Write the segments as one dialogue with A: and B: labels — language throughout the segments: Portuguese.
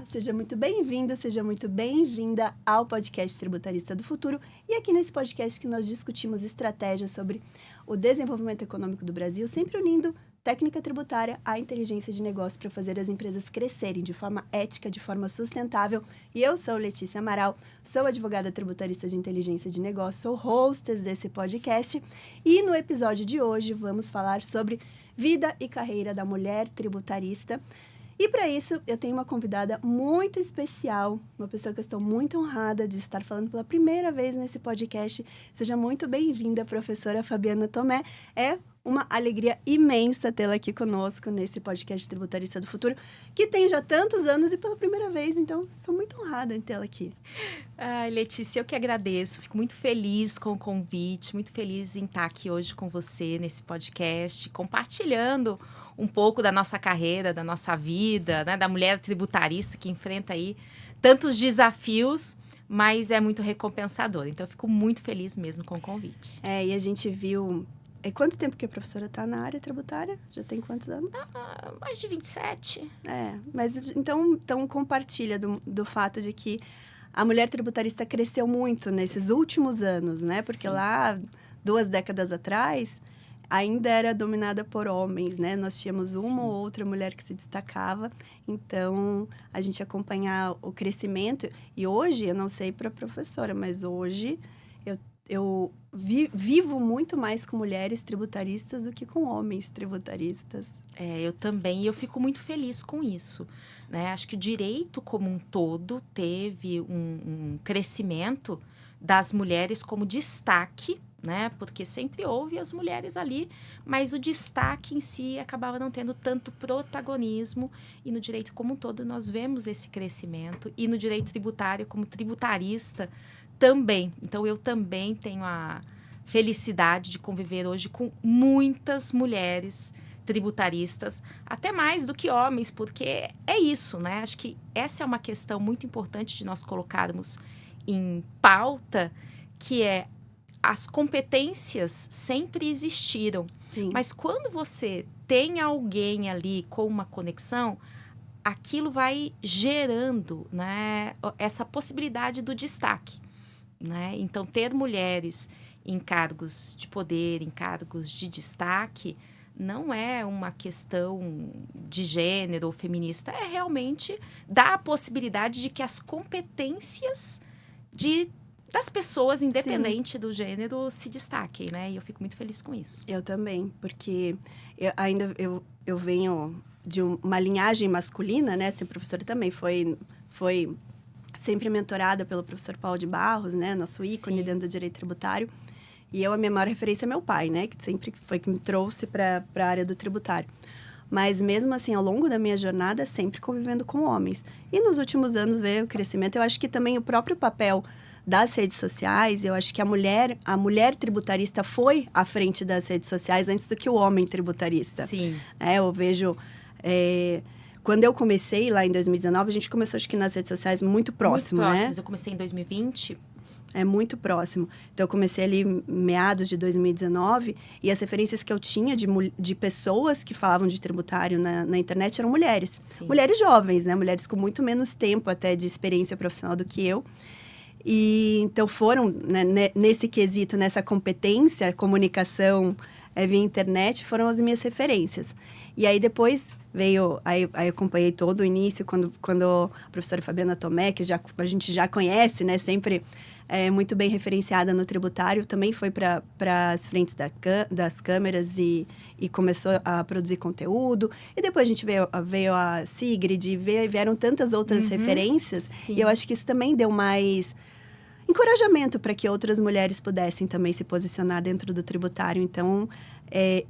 A: seja muito bem-vindo, seja muito bem-vinda ao podcast Tributarista do Futuro. E aqui nesse podcast que nós discutimos estratégias sobre o desenvolvimento econômico do Brasil, sempre unindo técnica tributária à inteligência de negócio para fazer as empresas crescerem de forma ética, de forma sustentável. E eu sou Letícia Amaral, sou advogada tributarista de inteligência de negócio, sou hostess desse podcast. E no episódio de hoje vamos falar sobre vida e carreira da mulher tributarista. E para isso, eu tenho uma convidada muito especial, uma pessoa que eu estou muito honrada de estar falando pela primeira vez nesse podcast. Seja muito bem-vinda, professora Fabiana Tomé. É uma alegria imensa tê-la aqui conosco nesse podcast Tributarista do Futuro, que tem já tantos anos e pela primeira vez, então sou muito honrada em tê-la aqui.
B: Ai, Letícia, eu que agradeço, fico muito feliz com o convite, muito feliz em estar aqui hoje com você nesse podcast, compartilhando um pouco da nossa carreira, da nossa vida, né, da mulher tributarista que enfrenta aí tantos desafios, mas é muito recompensador. Então, eu fico muito feliz mesmo com o convite.
A: E a gente viu... quanto tempo que a professora está na área tributária? Já tem quantos anos?
B: Mais de 27.
A: Mas então compartilha do fato de que a mulher tributarista cresceu muito nesses últimos anos, né? Porque lá, 2 décadas atrás, ainda era dominada por homens, né? Nós tínhamos uma ou outra mulher que se destacava. Então, a gente acompanhar o crescimento. E hoje, eu não sei para a professora, mas hoje eu vivo muito mais com mulheres tributaristas do que com homens tributaristas.
B: Eu também, e eu fico muito feliz com isso, né? Acho que o direito como um todo teve um crescimento das mulheres como destaque, né? Porque sempre houve as mulheres ali, mas o destaque em si acabava não tendo tanto protagonismo, e no direito como um todo nós vemos esse crescimento, e no direito tributário como tributarista também. Então, eu também tenho a felicidade de conviver hoje com muitas mulheres tributaristas, até mais do que homens, porque é isso, né? Acho que essa é uma questão muito importante de nós colocarmos em pauta, que é as competências sempre existiram.
A: Sim.
B: Mas quando você tem alguém ali com uma conexão, aquilo vai gerando, né, essa possibilidade do destaque. Né? Então, ter mulheres em cargos de poder, em cargos de destaque, não é uma questão de gênero ou feminista, é realmente dar a possibilidade de que as competências das pessoas, independente do gênero, se destaquem, né? E eu fico muito feliz com isso.
A: Eu também, porque eu venho de uma linhagem masculina, né? Ser professora também foi sempre mentorada pelo professor Paulo de Barros, né? Nosso ícone dentro do direito tributário. E a minha maior referência é meu pai, né? Que sempre foi que me trouxe para a área do tributário. Mas mesmo assim, ao longo da minha jornada, sempre convivendo com homens. E nos últimos anos veio o crescimento. Eu acho que também o próprio papel das redes sociais, eu acho que a mulher tributarista foi à frente das redes sociais antes do que o homem tributarista.
B: Sim.
A: Eu vejo... Quando eu comecei lá em 2019, a gente começou, acho que nas redes sociais, muito próximo, né?
B: Muito próximo, eu comecei em 2020.
A: É muito próximo. Então, eu comecei ali meados de 2019 e as referências que eu tinha de pessoas que falavam de tributário na internet eram mulheres.
B: Sim.
A: Mulheres jovens, né? Mulheres com muito menos tempo até de experiência profissional do que eu. E então foram, né, nesse quesito, nessa competência, comunicação via internet, foram as minhas referências. E aí depois veio, aí eu acompanhei todo o início, quando a professora Fabiana Tomé, que a gente já conhece, né, sempre muito bem referenciada no tributário, também foi para as frentes das câmeras e começou a produzir conteúdo. E depois a gente veio a Sigrid, vieram tantas outras referências.
B: Sim.
A: E eu acho que isso também deu mais encorajamento para que outras mulheres pudessem também se posicionar dentro do tributário. Então,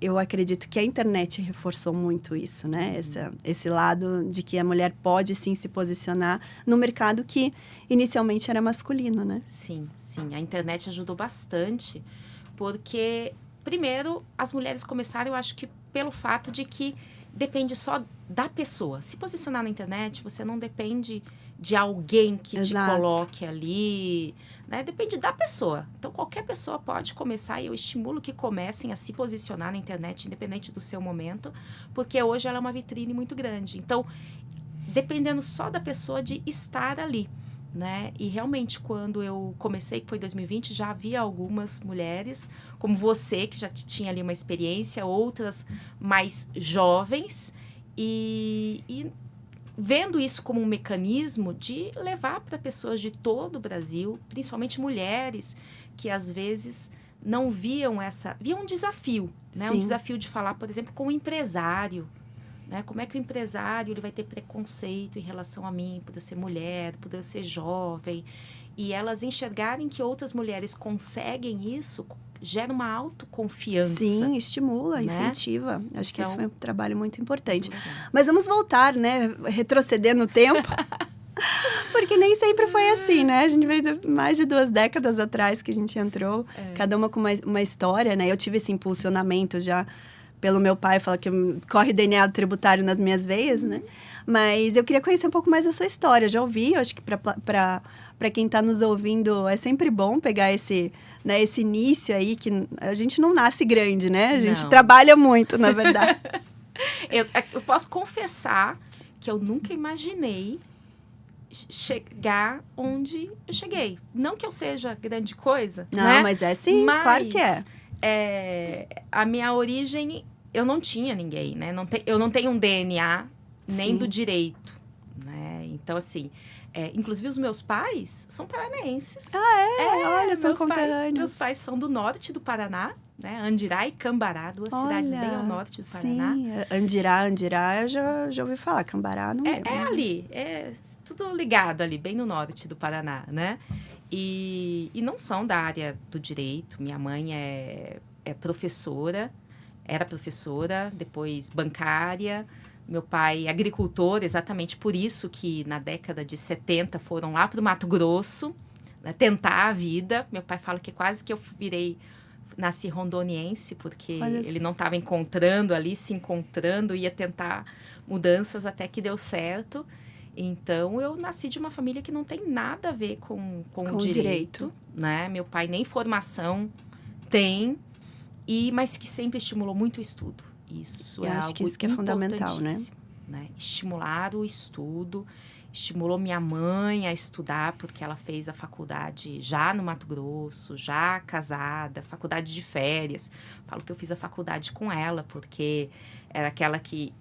A: eu acredito que a internet reforçou muito isso, né? Esse lado de que a mulher pode, sim, se posicionar no mercado que inicialmente era masculino, né?
B: Sim, sim. A internet ajudou bastante, porque, primeiro, as mulheres começaram, eu acho que pelo fato de que depende só da pessoa. Se posicionar na internet, você não depende de alguém que te coloque ali, né? Depende da pessoa. Então, qualquer pessoa pode começar, e eu estimulo que comecem a se posicionar na internet, independente do seu momento, porque hoje ela é uma vitrine muito grande. Então, dependendo só da pessoa de estar ali, né? E realmente, quando eu comecei, que foi em 2020, já havia algumas mulheres, como você, que já tinha ali uma experiência, outras mais jovens, e vendo isso como um mecanismo de levar para pessoas de todo o Brasil, principalmente mulheres, que às vezes não viam um desafio, né? Um desafio de falar, por exemplo, com o empresário, né? Como é que o empresário ele vai ter preconceito em relação a mim, por eu ser mulher, por eu ser jovem, e elas enxergarem que outras mulheres conseguem isso, gera uma autoconfiança.
A: Sim, estimula,
B: né?
A: Incentiva. Acho que esse foi um trabalho muito importante.
B: Muito
A: Mas vamos voltar, né? Retroceder no tempo. Porque nem sempre foi assim, né? A gente veio de mais de 2 décadas atrás que a gente entrou. Cada uma com uma história, né? Eu tive esse impulsionamento já pelo meu pai, fala que corre DNA tributário nas minhas veias, né? Mas eu queria conhecer um pouco mais a sua história. Já ouvi, acho que para quem está nos ouvindo, é sempre bom pegar esse início aí, que a gente não nasce grande, né? A gente trabalha muito, na verdade.
B: Eu posso confessar que eu nunca imaginei chegar onde eu cheguei. Não que eu seja grande coisa,
A: não,
B: né?
A: Mas é sim,
B: mas,
A: claro que é.
B: A minha origem, eu não tinha ninguém, né? Eu não tenho um DNA nem do direito, né? Então, assim, inclusive os meus pais são paranaenses.
A: Olha, são conterrâneos.
B: Meus pais são do norte do Paraná, né? Andirá e Cambará, 2 cidades bem ao norte do Paraná.
A: Sim, Andirá, eu já ouvi falar. Cambará, não lembro.
B: Ali, tudo ligado ali, bem no norte do Paraná, né? E não são da área do direito. Minha mãe era professora, depois bancária. Meu pai agricultor, exatamente por isso que na década de 70 foram lá para o Mato Grosso, né, tentar a vida. Meu pai fala que quase que eu nasci rondoniense, porque ele não estava se encontrando, ia tentar mudanças até que deu certo. Então, eu nasci de uma família que não tem nada a ver com o direito, né? Meu pai nem formação tem, mas que sempre estimulou muito o estudo. Isso é
A: acho
B: algo
A: que isso que é fundamental, né?
B: Estimular o estudo, estimulou minha mãe a estudar, porque ela fez a faculdade já no Mato Grosso, já casada, faculdade de férias. Falo que eu fiz a faculdade com ela, porque era aquela que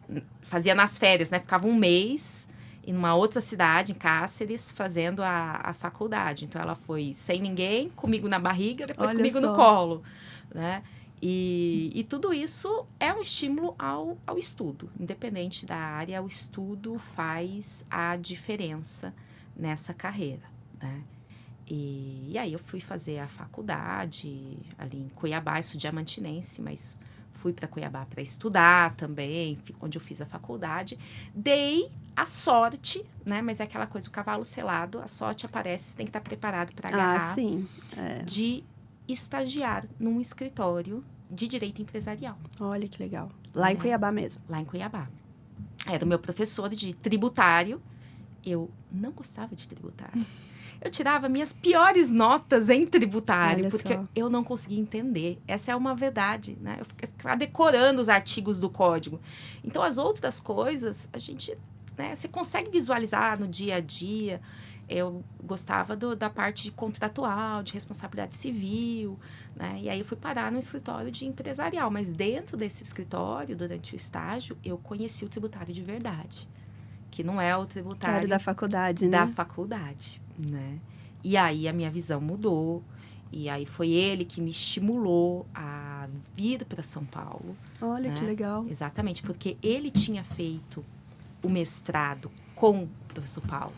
B: fazia nas férias, né? Ficava um mês em uma outra cidade, em Cáceres, fazendo a faculdade. Então, ela foi sem ninguém, comigo na barriga, depois comigo no colo, né? E tudo isso é um estímulo ao estudo. Independente da área, o estudo faz a diferença nessa carreira, né? E aí, eu fui fazer a faculdade ali em Cuiabá, eu sou diamantinense, mas fui para Cuiabá para estudar também, onde eu fiz a faculdade. Dei a sorte, né? Mas é aquela coisa, o cavalo selado, a sorte aparece, tem que estar preparado para agarrar.
A: Sim.
B: De estagiar num escritório de direito empresarial.
A: Olha que legal. Lá em Cuiabá mesmo.
B: Lá em Cuiabá. Era o meu professor de tributário. Eu não gostava de tributário. Eu tirava minhas piores notas em tributário,
A: Olha
B: porque
A: só.
B: eu não conseguia entender. Essa é uma verdade, né? Eu ficava decorando os artigos do código. Então, as outras coisas, a gente, né, você consegue visualizar no dia a dia. Eu gostava da parte contratual, de responsabilidade civil, né? E aí eu fui parar no escritório de empresarial. Mas dentro desse escritório, durante o estágio, eu conheci o tributário de verdade. Que não é o tributário
A: da faculdade, né?
B: Da faculdade, né? E aí a minha visão mudou. E aí foi ele que me estimulou a vir para São Paulo.
A: Olha,
B: né?
A: Que legal.
B: Exatamente, porque ele tinha feito o mestrado com o professor Paulo.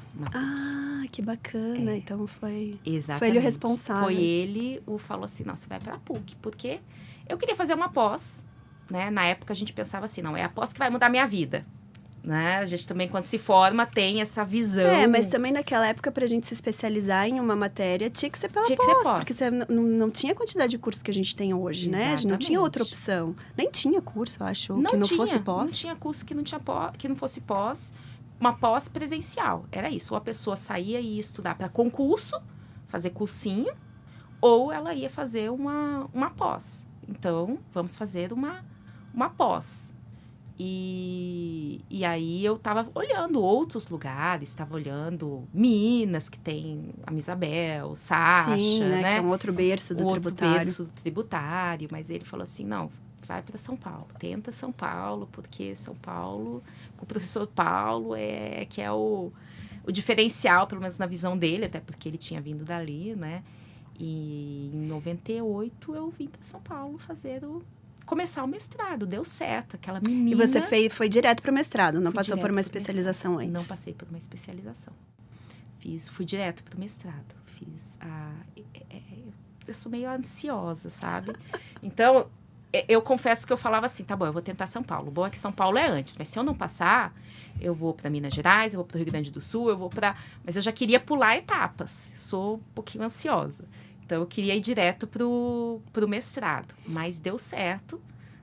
A: Que bacana. Então foi
B: Exatamente.
A: Foi ele o responsável.
B: Foi ele falou assim, não, você vai para a PUC. Porque eu queria fazer uma pós, né? Na época a gente pensava assim, não, é a pós que vai mudar a minha vida. Né? A gente também, quando se forma, tem essa visão.
A: Mas também naquela época, pra gente se especializar em uma matéria, tinha que ser pós. Porque você não tinha a quantidade de cursos que a gente tem hoje,
B: Exatamente.
A: né? A gente não tinha outra opção. Nem tinha curso, eu acho, que não fosse pós.
B: Não tinha curso que não fosse pós. Uma pós presencial. Era isso. Ou a pessoa saía e ia estudar para concurso, fazer cursinho, ou ela ia fazer uma pós. Então, vamos fazer uma pós. E aí eu estava olhando outros lugares, estava olhando Minas, que tem a Isabel, Sacha,
A: Sim, né? Que é um outro berço do
B: outro
A: tributário.
B: berço do tributário, mas ele falou assim, não, vai para São Paulo, tenta São Paulo, porque São Paulo, com o professor Paulo, que é o diferencial, pelo menos na visão dele, até porque ele tinha vindo dali, né? E em 98 eu vim para São Paulo começar o mestrado, deu certo, aquela menina...
A: E você foi direto para o mestrado, não
B: Fui
A: passou por
B: direto
A: uma
B: pro
A: especialização
B: mestrado.
A: antes?
B: Não passei por uma especialização. Fui direto para o mestrado. Eu sou meio ansiosa, sabe? Então, eu confesso que eu falava assim, tá bom, eu vou tentar São Paulo. O bom é que São Paulo é antes, mas se eu não passar, eu vou para Minas Gerais, eu vou para o Rio Grande do Sul, mas eu já queria pular etapas. Sou um pouquinho ansiosa. Então, eu queria ir direto pro mestrado, mas deu certo,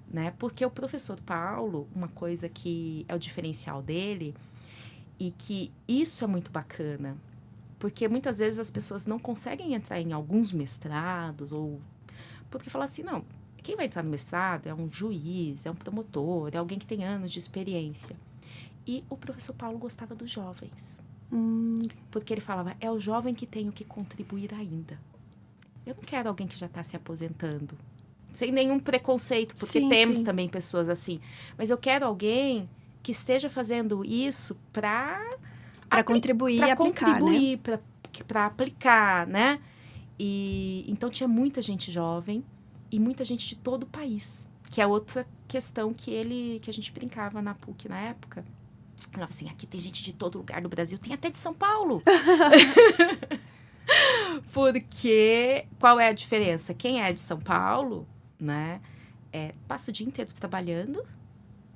B: né? Porque o professor Paulo, uma coisa que é o diferencial dele, e que isso é muito bacana, porque muitas vezes as pessoas não conseguem entrar em alguns mestrados, porque falam assim, não, quem vai entrar no mestrado é um juiz, é um promotor, é alguém que tem anos de experiência. E o professor Paulo gostava dos jovens, porque ele falava, é o jovem que tem o que contribuir ainda. Eu não quero alguém que já está se aposentando, sem nenhum preconceito, porque temos também pessoas assim. Mas eu quero alguém que esteja fazendo isso para
A: contribuir e aplicar, né?
B: Para aplicar, né? E então tinha muita gente jovem e muita gente de todo o país, que é outra questão que a gente brincava na PUC na época. Falava assim, aqui tem gente de todo lugar do Brasil, tem até de São Paulo. Porque qual é a diferença? Quem é de São Paulo, né, passa o dia inteiro trabalhando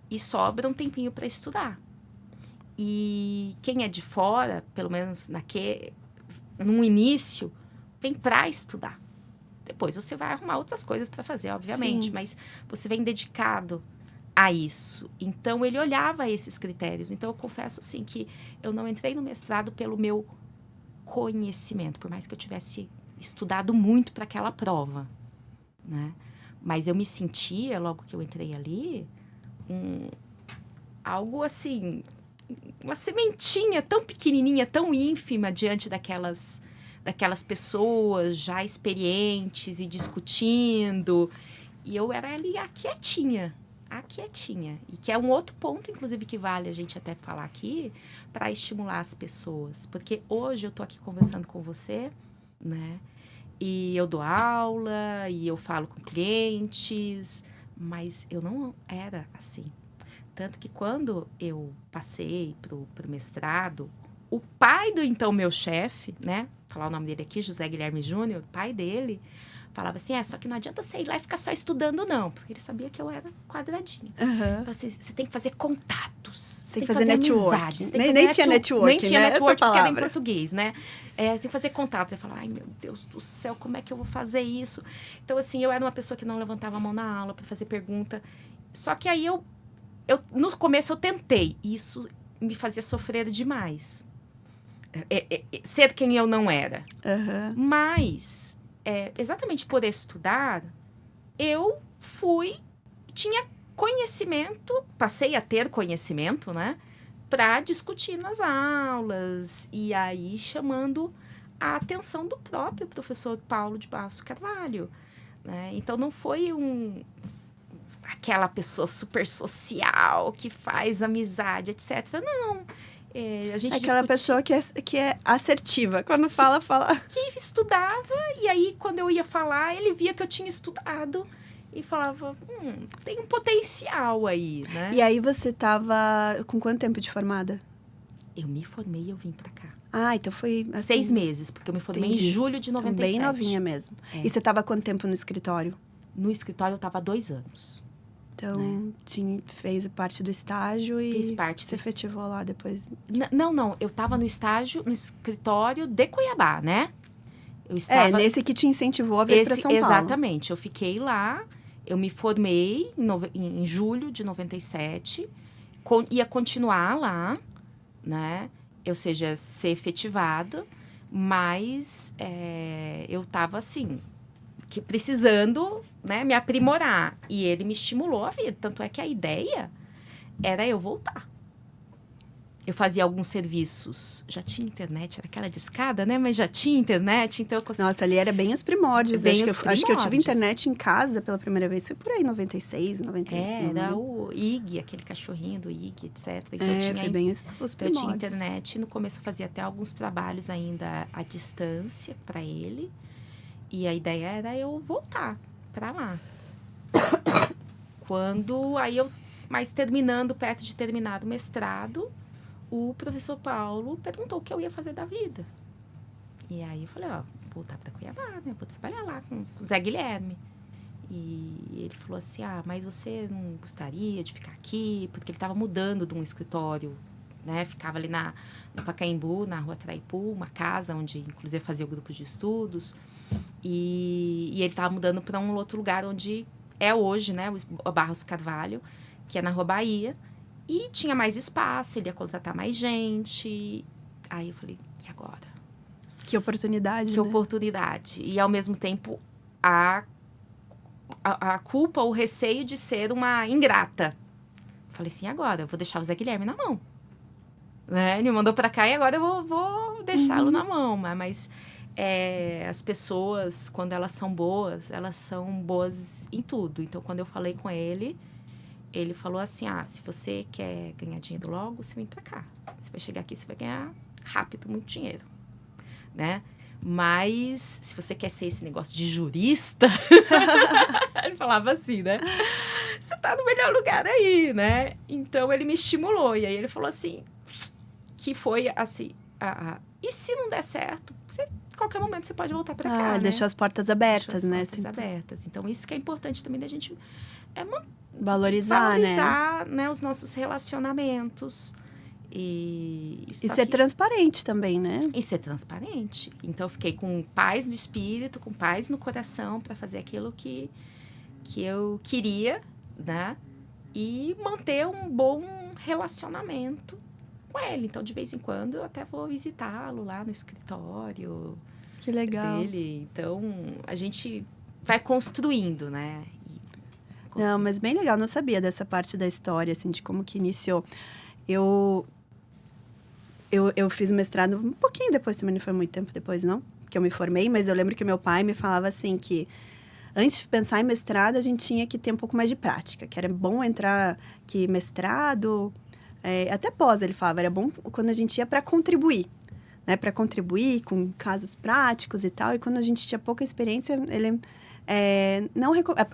B: e sobra um tempinho para estudar. E quem é de fora, pelo menos no início, vem para estudar. Depois você vai arrumar outras coisas para fazer, obviamente,
A: Sim.
B: mas você vem dedicado a isso. Então, ele olhava esses critérios. Então, eu confesso, assim, que eu não entrei no mestrado pelo meu conhecimento, por mais que eu tivesse estudado muito para aquela prova, né? Mas eu me sentia, logo que eu entrei ali, algo assim, uma sementinha tão pequenininha, tão ínfima diante daquelas pessoas já experientes e discutindo. E eu era ali a quietinha. E que é um outro ponto, inclusive, que vale a gente até falar aqui, para estimular as pessoas. Porque hoje eu estou aqui conversando com você, né? E eu dou aula, e eu falo com clientes, mas eu não era assim. Tanto que quando eu passei pro mestrado, o pai do então meu chefe, né? Vou falar o nome dele aqui, José Guilherme Júnior, o pai dele, falava assim, só que não adianta você ir lá e ficar só estudando, não. Porque ele sabia que eu era quadradinha. Falava assim, você tem que fazer contatos. Você tem que fazer
A: network.
B: Amizades.
A: Nem tinha network,
B: nem tinha
A: né?
B: network, porque era em português, né? Tem que fazer contatos. Eu falava, ai, meu Deus do céu, como é que eu vou fazer isso? Então, assim, eu era uma pessoa que não levantava a mão na aula para fazer pergunta. Só que aí no começo eu tentei. E isso me fazia sofrer demais. Ser quem eu não era. Mas, exatamente por estudar, eu tinha conhecimento, passei a ter conhecimento, né? Para discutir nas aulas. E aí, chamando a atenção do próprio professor Paulo de Barros Carvalho. Né? Então, não foi aquela pessoa super social que faz amizade, etc. Não. A gente
A: aquela pessoa que é assertiva. Quando fala...
B: Que estudava, e aí, quando eu ia falar, ele via que eu tinha estudado e falava, tem um potencial aí, né?
A: E aí, você estava com quanto tempo de formada?
B: Eu me formei e eu vim pra cá.
A: Então foi... Assim,
B: 6 meses, porque eu me formei em julho de 97.
A: Bem novinha mesmo. E você estava quanto tempo no escritório?
B: No escritório, eu estava 2 anos.
A: Então, fez parte do estágio e se efetivou lá depois?
B: Não. Eu estava no escritório de Cuiabá, né? Eu estava...
A: nesse que te incentivou a vir para São Paulo.
B: Exatamente. Eu fiquei lá, eu me formei em julho de 97, ia continuar lá, né? Ou seja, ser efetivada, mas eu estava assim... precisando, né, me aprimorar. E ele me estimulou a vida. Tanto é que a ideia era eu voltar. Eu fazia alguns serviços, já tinha internet, era aquela discada, né? Mas já tinha internet, então eu conseguia...
A: Nossa, ali era bem os primórdios.
B: Bem
A: Acho que eu tive
B: primórdios.
A: internet em casa pela primeira vez, foi por aí, 96, 91.
B: Era o Ig, aquele cachorrinho do Ig, etc. Então,
A: foi bem os
B: então eu
A: primórdios.
B: tinha internet, no começo eu fazia até alguns trabalhos ainda à distância para ele. E a ideia era eu voltar para lá. Mas terminando, perto de terminar o mestrado, o professor Paulo perguntou o que eu ia fazer da vida. E aí eu falei, vou voltar para Cuiabá, né? Vou trabalhar lá com o Zé Guilherme. E ele falou assim, mas você não gostaria de ficar aqui? Porque ele estava mudando de um escritório, né? Ficava ali no Pacaembu, na Rua Traipu, uma casa onde, inclusive, fazia o grupo de estudos. E ele estava mudando para um outro lugar onde é hoje, né? O Barros Carvalho, que é na Rua Bahia. E tinha mais espaço, ele ia contratar mais gente. Aí eu falei, e agora?
A: Que oportunidade,
B: Que oportunidade. E, ao mesmo tempo, a culpa, o receio de ser uma ingrata. Falei assim, agora eu vou deixar o Zé Guilherme na mão. Né? Ele me mandou para cá e agora eu vou deixá-lo na mão. Mas as pessoas, quando elas são boas em tudo. Então, quando eu falei com ele... Ele falou assim, se você quer ganhar dinheiro logo, você vem pra cá. Você vai chegar aqui, você vai ganhar rápido muito dinheiro, né? Mas, se você quer ser esse negócio de jurista... ele falava assim, né? Você tá no melhor lugar aí, né? Então, ele me estimulou. E aí, ele falou assim, que foi assim... e se não der certo, qualquer momento você pode voltar pra cá, né?
A: Deixou as portas abertas, né?
B: As portas abertas. Então, isso que é importante também da gente...
A: Valorizar,
B: né, os nossos relacionamentos. E
A: ser transparente também, né?
B: E ser transparente. Então, eu fiquei com paz no espírito, com paz no coração para fazer aquilo que eu queria, né? E manter um bom relacionamento com ele. Então, de vez em quando, eu até vou visitá-lo lá no escritório.
A: Que legal.
B: Dele. Então, a gente vai construindo, né?
A: Não, mas bem legal, não sabia dessa parte da história, assim, de como que iniciou. Eu fiz mestrado um pouquinho depois, também não foi muito tempo depois, não, que eu me formei, mas eu lembro que meu pai me falava assim, que antes de pensar em mestrado, a gente tinha que ter um pouco mais de prática, que era bom entrar que mestrado, até pós, ele falava, era bom quando a gente ia para contribuir, né, para contribuir com casos práticos e tal, e quando a gente tinha pouca experiência, ele...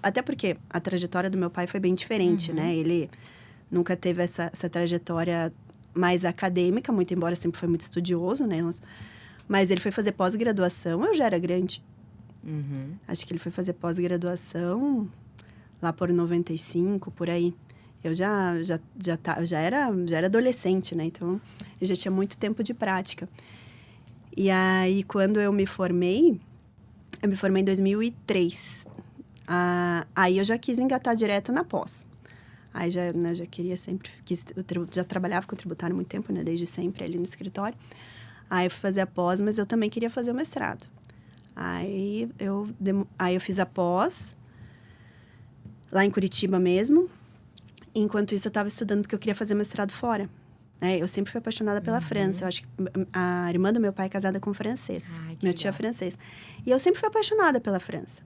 A: até porque a trajetória do meu pai foi bem diferente, né? Ele nunca teve essa trajetória mais acadêmica, muito embora sempre foi muito estudioso, né? Mas ele foi fazer pós-graduação, eu já era grande. Acho que ele foi fazer pós-graduação lá por 95, por aí. Eu já era adolescente, né? Então, eu já tinha muito tempo de prática. E aí, quando eu me formei em 2003. Aí eu já quis engatar direto na pós. Aí já queria sempre... já trabalhava com tributário há muito tempo, né? Desde sempre ali no escritório. Aí eu fui fazer a pós, mas eu também queria fazer o mestrado. Aí eu fiz a pós, lá em Curitiba mesmo. Enquanto isso, eu estava estudando porque eu queria fazer mestrado fora. Eu sempre fui apaixonada pela França. Eu acho que a irmã do meu pai é casada com um francês. Meu tio é francês. E eu sempre fui apaixonada pela França.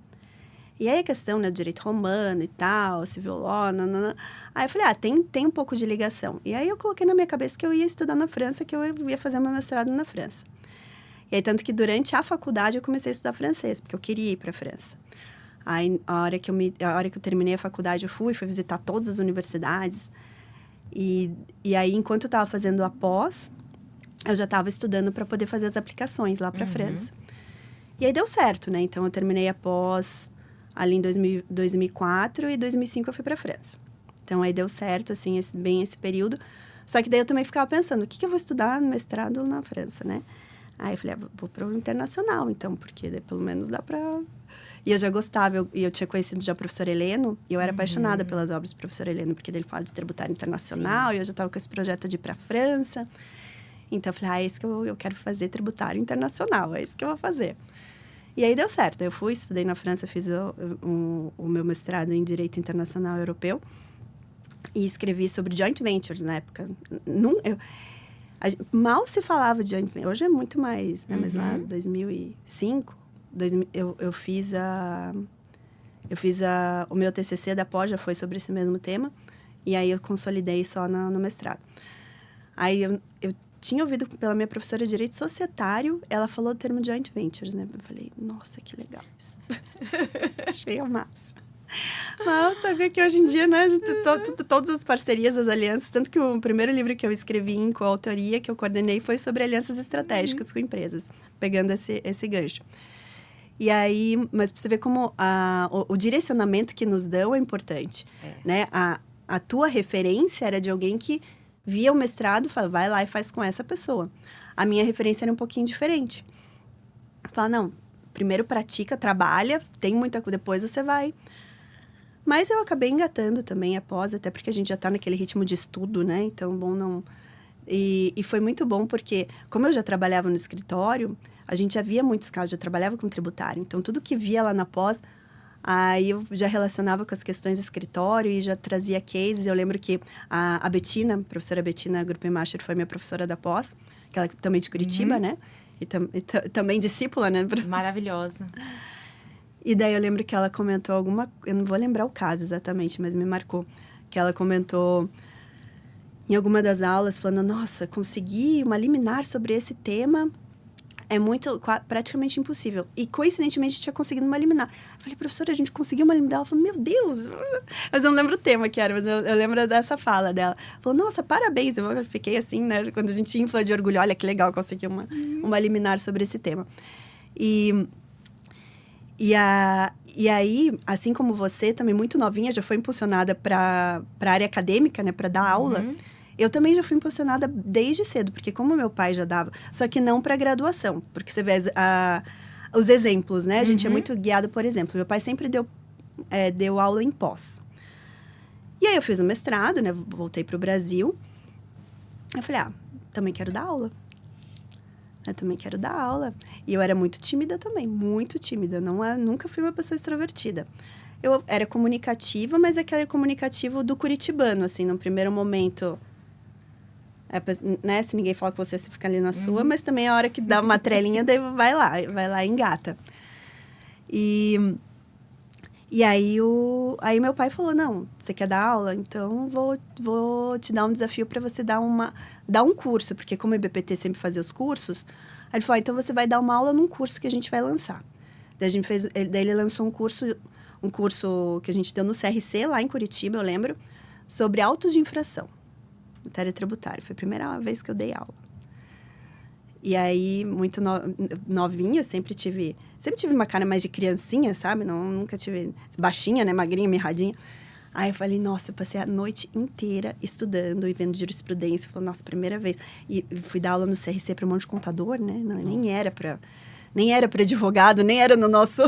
A: E aí a questão, né, do direito romano e tal, civil law, nanana. Aí eu falei, tem um pouco de ligação. E aí eu coloquei na minha cabeça que eu ia estudar na França, que eu ia fazer meu mestrado na França. E aí, tanto que durante a faculdade eu comecei a estudar francês, porque eu queria ir para a França. Aí, a hora que eu terminei a faculdade, eu fui visitar todas as universidades. E aí, enquanto eu estava fazendo a pós, eu já estava estudando para poder fazer as aplicações lá para a França. E aí, deu certo, né? Então, eu terminei a pós ali em 2004 e 2005 eu fui para a França. Então, aí deu certo, assim, bem esse período. Só que daí eu também ficava pensando, o que eu vou estudar no mestrado na França, né? Aí eu falei, vou para o internacional, então, porque daí, pelo menos dá para... E eu já gostava, eu tinha conhecido já o professor Heleno, e eu era apaixonada pelas obras do professor Heleno, porque ele fala de tributário internacional, e eu já estava com esse projeto de ir para a França. Então, eu falei, é isso que eu quero fazer, tributário internacional, é isso que eu vou fazer. E aí, deu certo. Eu fui, estudei na França, fiz o meu mestrado em Direito Internacional Europeu. E escrevi sobre joint ventures na época. Mal se falava de joint ventures. Hoje é muito mais, né? Mas lá, em 2005, eu fiz o meu TCC da pós, já foi sobre esse mesmo tema. E aí eu consolidei só no mestrado. Aí eu tinha ouvido pela minha professora de Direito Societário, ela falou o termo joint ventures, né? Eu falei, nossa, que legal isso. Achei a massa. Mas sabia que hoje em dia, né, todas as parcerias, as alianças, tanto que o primeiro livro que eu escrevi em coautoria, que eu coordenei, foi sobre alianças estratégicas com empresas, pegando esse gancho. E aí, mas pra você ver como o direcionamento que nos dão é importante, né? A tua referência era de alguém que via o mestrado e fala, vai lá e faz com essa pessoa. A minha referência era um pouquinho diferente. Fala, não, primeiro pratica, trabalha, tem muita coisa, depois você vai. Mas eu acabei engatando também após, até porque a gente já tá naquele ritmo de estudo, né? Então, bom, não... E foi muito bom porque, como eu já trabalhava no escritório, a gente já via muitos casos, já trabalhava com tributário. Então, tudo que via lá na pós, aí eu já relacionava com as questões do escritório e já trazia cases. Eu lembro que a Betina, a professora Betina Gruppenmacher, foi minha professora da pós, que ela é também de Curitiba, né? E também discípula, né?
B: Maravilhosa.
A: E daí eu lembro que ela comentou eu não vou lembrar o caso exatamente, mas me marcou. Que ela comentou em alguma das aulas, falando, nossa, conseguir uma liminar sobre esse tema é praticamente impossível. E, coincidentemente, tinha conseguido uma liminar. Eu falei, professora, a gente conseguiu uma liminar. Ela falou, meu Deus! Mas eu não lembro o tema que era, mas eu lembro dessa fala dela. Ela falou, nossa, parabéns! Eu fiquei assim, né? Quando a gente infla de orgulho, olha que legal, consegui uma liminar sobre esse tema. E aí, assim como você, também muito novinha, já foi impulsionada para a área acadêmica, né? Para dar aula. Eu também já fui impulsionada desde cedo, porque como meu pai já dava... Só que não para graduação, porque você vê os exemplos, né? A gente é muito guiado por exemplo. Meu pai sempre deu aula em pós. E aí eu fiz o mestrado, né? Voltei para o Brasil. Eu falei, também quero dar aula. Eu também quero dar aula. E eu era muito tímida também, muito tímida. Nunca fui uma pessoa extrovertida. Eu era comunicativa, mas aquele comunicativo do curitibano, assim, no primeiro momento... né? Se ninguém fala com você, você fica ali na sua, mas também a hora que dá uma trelinha, daí vai lá e engata. E aí meu pai falou, não, você quer dar aula? Então, vou te dar um desafio para você dar um curso, porque como o IBPT sempre fazia os cursos, aí ele falou, então você vai dar uma aula num curso que a gente vai lançar. Daí ele lançou um curso que a gente deu no CRC, lá em Curitiba, eu lembro, sobre autos de infração. Matéria tributária. Foi a primeira vez que eu dei aula. E aí, muito novinha, sempre tive uma cara mais de criancinha, sabe? Nunca tive... Baixinha, né? Magrinha, mirradinha. Aí eu falei, nossa, eu passei a noite inteira estudando e vendo jurisprudência. Falei, nossa, primeira vez. E fui dar aula no CRC para um monte de contador, né? Nem era para advogado, nem era no nosso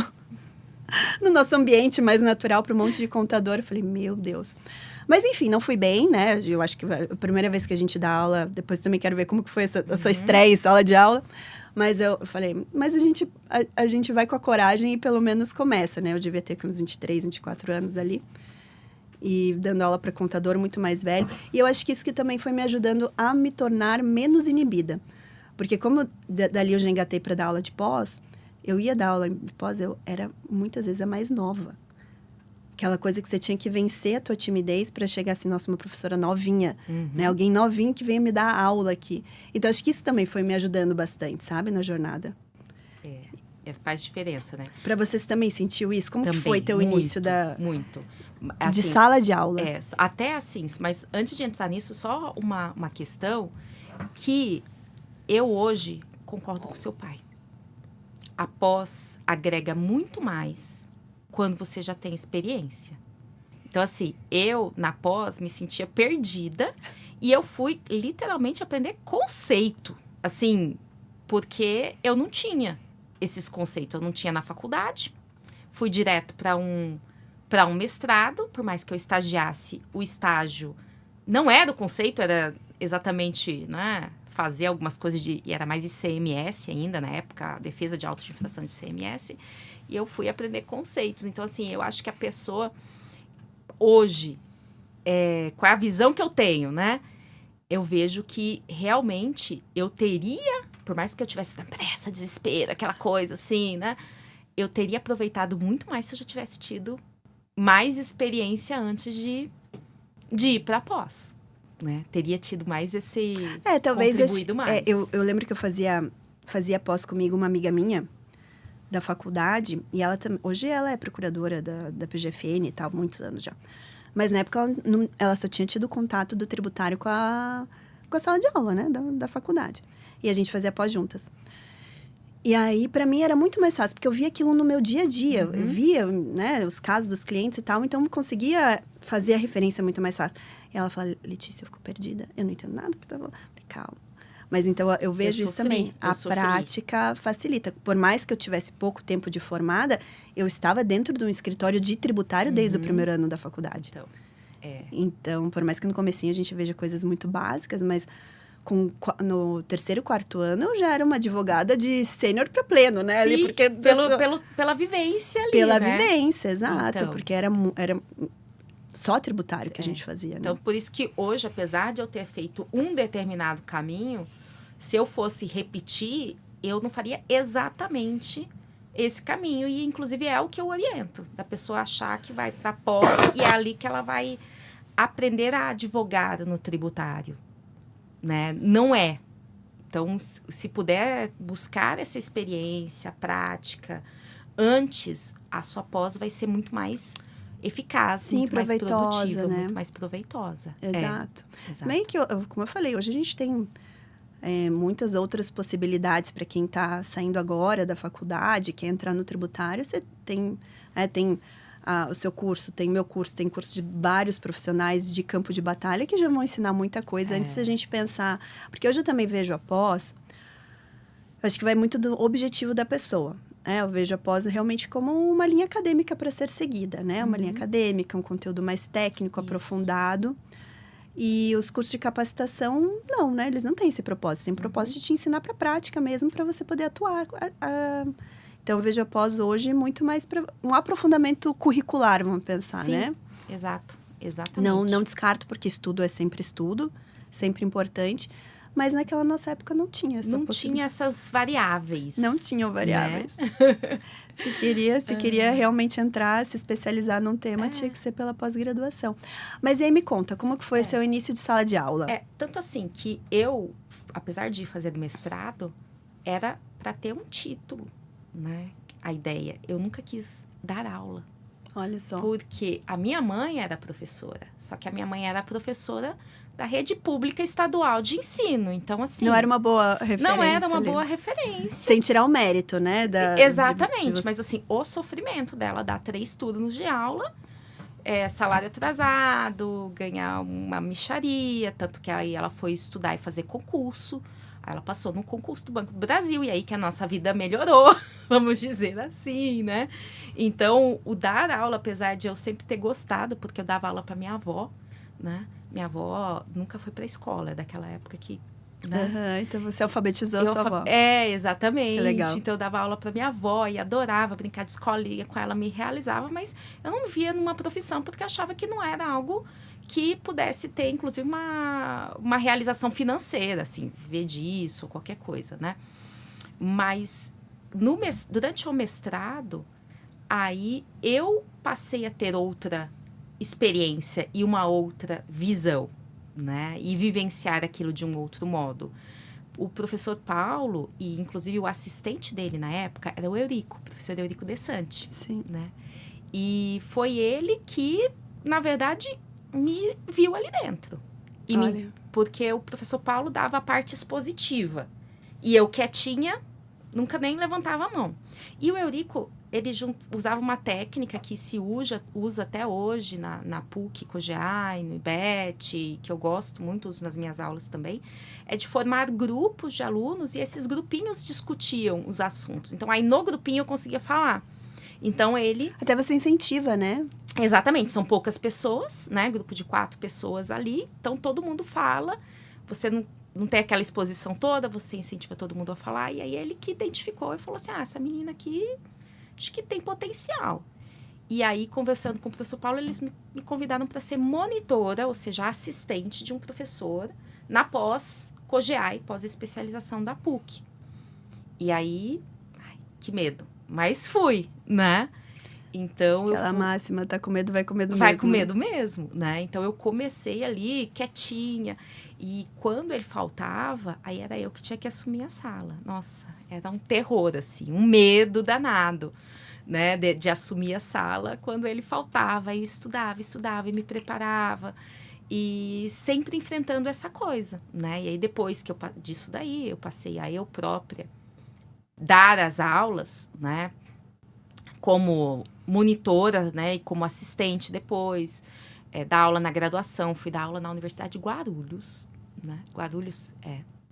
A: ambiente mais natural para um monte de contador. Eu falei, meu Deus... Mas, enfim, não fui bem, né? Eu acho que a primeira vez que a gente dá aula... Depois também quero ver como que foi a sua estreia em sala de aula. Mas eu falei... Mas a gente vai com a coragem e pelo menos começa, né? Eu devia ter uns 23, 24 anos ali. E dando aula para contador muito mais velho. E eu acho que isso que também foi me ajudando a me tornar menos inibida. Porque como dali eu já engatei para dar aula de pós... Eu ia dar aula de pós, eu era muitas vezes a mais nova. Aquela coisa que você tinha que vencer a tua timidez para chegar assim, nossa, uma professora novinha, né? Alguém novinho que veio me dar aula aqui. Então, acho que isso também foi me ajudando bastante, sabe? Na jornada.
B: Faz diferença, né?
A: Para vocês também sentiu isso? Como
B: também,
A: que foi teu início
B: Muito.
A: De sala de aula?
B: Até assim, mas antes de entrar nisso, só uma questão que eu hoje concordo com o seu pai. A pós agrega muito mais quando você já tem experiência. Então, assim, eu, na pós, me sentia perdida e eu fui, literalmente, aprender conceito. Assim, porque eu não tinha esses conceitos. Eu não tinha na faculdade. Fui direto para um mestrado, por mais que eu estagiasse, o estágio não era o conceito, era exatamente, né, fazer algumas coisas e era mais ICMS ainda, na época, a defesa de auto de infração de ICMS. E eu fui aprender conceitos. Então, assim, eu acho que a pessoa, hoje, qual é a visão que eu tenho, né? Eu vejo que realmente eu teria, por mais que eu tivesse na pressa, desespero, aquela coisa assim, né? Eu teria aproveitado muito mais se eu já tivesse tido mais experiência antes de ir para a pós, né? Teria tido mais esse
A: talvez
B: contribuído mais.
A: Eu lembro que eu fazia pós comigo uma amiga minha da faculdade, e hoje ela é procuradora da PGFN e tal, muitos anos já. Mas na época ela só tinha tido contato do tributário com a sala de aula, né, da faculdade. E a gente fazia pós juntas. E aí, para mim, era muito mais fácil, porque eu via aquilo no meu dia a dia. Eu via, né, os casos dos clientes e tal, então eu conseguia fazer a referência muito mais fácil. E ela fala, Letícia, eu fico perdida, eu não entendo nada que tá falando. Calma. Mas então, eu vejo isso também. A prática facilita. Por mais que eu tivesse pouco tempo de formada, eu estava dentro de um escritório de tributário desde o primeiro ano da faculdade. Então, por mais que no comecinho a gente veja coisas muito básicas, mas no terceiro, quarto ano, eu já era uma advogada de sênior para pleno, né?
B: Sim,
A: ali, porque
B: pela vivência ali,
A: pela
B: né?
A: vivência, exato.
B: Então,
A: porque era só tributário que a gente fazia, né?
B: Então, por isso que hoje, apesar de eu ter feito um determinado caminho, se eu fosse repetir, eu não faria exatamente esse caminho. E, inclusive, é o que eu oriento. Da pessoa achar que vai para pós e é ali que ela vai aprender a advogar no tributário, né? Não é. Então, se puder buscar essa experiência prática antes, a sua pós vai ser muito mais eficaz,
A: sim,
B: muito mais produtiva,
A: né?
B: muito mais proveitosa.
A: Exato. Se bem que, como eu falei, hoje a gente tem muitas outras possibilidades para quem está saindo agora da faculdade, quer entrar no tributário. Você tem o seu curso, tem meu curso, tem curso de vários profissionais de campo de batalha que já vão ensinar muita coisa antes da gente pensar. Porque hoje eu também vejo a pós, acho que vai muito do objetivo da pessoa. Eu vejo a pós realmente como uma linha acadêmica para ser seguida, né? Uma linha acadêmica, um conteúdo mais técnico, aprofundado. E os cursos de capacitação, não, né? Eles não têm esse propósito. Tem propósito de te ensinar para a prática mesmo, para você poder atuar. Então, eu vejo a pós hoje muito mais para um aprofundamento curricular, vamos pensar,
B: sim,
A: né?
B: Exato, exatamente.
A: Não descarto, porque estudo é sempre estudo, sempre importante. Mas naquela nossa época não tinha essa
B: Não tinha essas variáveis.
A: Não tinham variáveis. Né? Se queria realmente entrar, se especializar num tema, tinha que ser pela pós-graduação. Mas aí me conta, como que foi o seu início de sala de aula?
B: Tanto assim que eu, apesar de fazer mestrado, era para ter um título, né? A ideia. Eu nunca quis dar aula.
A: Olha só.
B: Porque a minha mãe era professora. Só que a minha mãe era professora da rede pública estadual de ensino. Então, assim...
A: Não era uma boa referência.
B: Não era uma boa referência.
A: Sem tirar o mérito, né?
B: Exatamente. Mas, assim, o sofrimento dela, dar 3 turnos de aula, salário atrasado, ganhar uma mixaria. Tanto que aí ela foi estudar e fazer concurso. Aí ela passou no concurso do Banco do Brasil. E aí que a nossa vida melhorou, vamos dizer assim, né? Então, o dar aula, apesar de eu sempre ter gostado, porque eu dava aula para minha avó, né? Minha avó nunca foi para a escola, é daquela época que... Né?
A: Então, você alfabetizou a sua avó.
B: Exatamente.
A: Que legal.
B: Então, eu dava aula para minha avó e adorava brincar de escolinha com ela, me realizava, mas eu não me via numa profissão porque achava que não era algo que pudesse ter, inclusive, uma realização financeira, assim, viver disso ou qualquer coisa, né? Mas, durante o mestrado, aí eu passei a ter outra experiência e uma outra visão, né? E vivenciar aquilo de um outro modo. O professor Paulo, e inclusive o assistente dele na época, era o Eurico, o professor Eurico Desante.
A: Sim.
B: Né? E foi ele que, na verdade, me viu ali dentro. Porque o professor Paulo dava a parte expositiva. E eu, quietinha, nunca nem levantava a mão. E o Eurico, ele usava uma técnica que se usa até hoje na PUC, COGEA, no IBET, que eu gosto muito, uso nas minhas aulas também, é de formar grupos de alunos e esses grupinhos discutiam os assuntos. Então, aí no grupinho eu conseguia falar. Então, ele...
A: Até você incentiva, né?
B: Exatamente, são poucas pessoas, né? Grupo de 4 pessoas ali, então todo mundo fala, você não tem aquela exposição toda, você incentiva todo mundo a falar, e aí ele que identificou e falou assim, essa menina aqui... acho que tem potencial. E aí, conversando com o professor Paulo, eles me convidaram para ser monitora, ou seja, assistente de um professor na pós-COGEAI, pós-especialização da PUC. E aí, que medo. Mas fui, né? Então,
A: Aquela máxima, tá com medo, vai com medo mesmo.
B: Vai com medo mesmo, né? Então, eu comecei ali, quietinha. E quando ele faltava, aí era eu que tinha que assumir a sala. Nossa, era um terror, assim, um medo danado, né? De assumir a sala quando ele faltava. E estudava e me preparava. E sempre enfrentando essa coisa, né? E aí, depois disso daí, eu passei a eu própria dar as aulas, né? Como monitora, né, e como assistente depois, dar aula na graduação, fui dar aula na Universidade de Guarulhos, né, Guarulhos,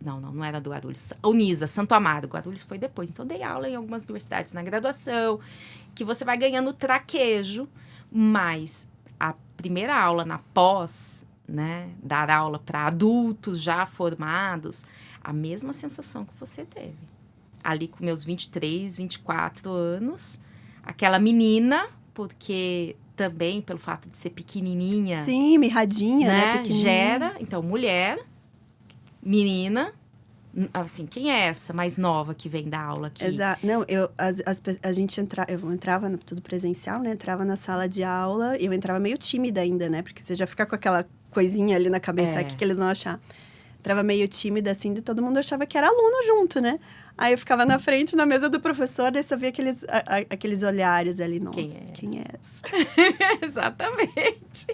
B: não era do Guarulhos, Unisa, Santo Amaro, Guarulhos foi depois, então dei aula em algumas universidades na graduação, que você vai ganhando traquejo, mas a primeira aula na pós, né, dar aula para adultos já formados, a mesma sensação que você teve, ali com meus 23, 24 anos, aquela menina, porque também pelo fato de ser pequenininha.
A: Sim, mirradinha, né? Pequenininha.
B: Gera, então, mulher, menina, assim, quem é essa mais nova que vem dar aula aqui?
A: Exato. Não, eu entrava tudo presencial, né? Entrava na sala de aula e eu entrava meio tímida ainda, né? Porque você já fica com aquela coisinha ali na cabeça que eles não achar. Entrava meio tímida, assim, e todo mundo achava que era aluno junto, né? Aí eu ficava na frente, na mesa do professor, daí você via aqueles olhares ali. Nossa, quem é essa?
B: Exatamente.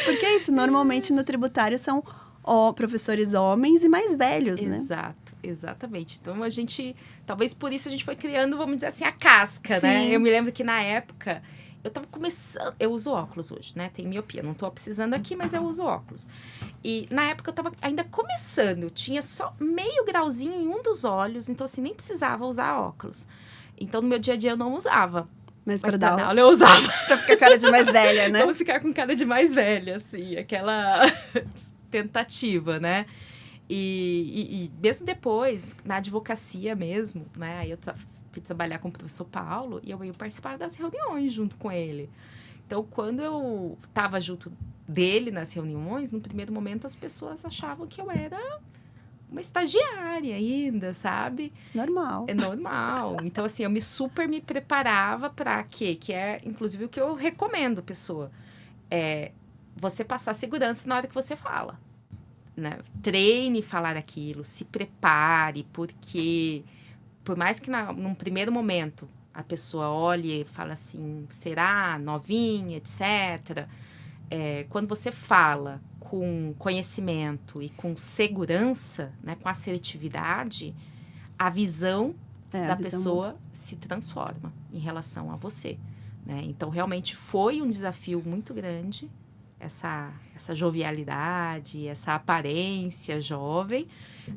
A: Porque é isso, normalmente no tributário são professores homens e mais velhos, né?
B: Exato, exatamente. Então, talvez por isso a gente foi criando, vamos dizer assim, a casca,
A: Sim.
B: né? Eu me lembro que na época, eu tava começando, eu uso óculos hoje, né? Tenho miopia, não tô precisando aqui, mas eu uso óculos. E na época eu tava ainda começando, eu tinha só meio grauzinho em um dos olhos, então assim, nem precisava usar óculos. Então no meu dia a dia eu não usava. Mas pra dar aula eu usava.
A: Pra ficar cara de mais velha, né?
B: Vamos ficar com cara de mais velha, assim, aquela tentativa, né? E mesmo depois, na advocacia mesmo, né? Aí eu fui trabalhar com o professor Paulo e eu participava das reuniões junto com ele. Então, quando eu estava junto dele nas reuniões, no primeiro momento as pessoas achavam que eu era uma estagiária ainda, sabe?
A: Normal.
B: É normal. Então, assim, eu super me preparava para quê? Que é, inclusive, o que eu recomendo a pessoa. Você passar segurança na hora que você fala. Né? Treine falar aquilo, se prepare, porque por mais que num primeiro momento a pessoa olhe e fala assim, será novinha, etc. Quando você fala com conhecimento e com segurança, né, com assertividade, a visão da pessoa se transforma em relação a você. Né? Então, realmente foi um desafio muito grande, essa jovialidade, essa aparência jovem,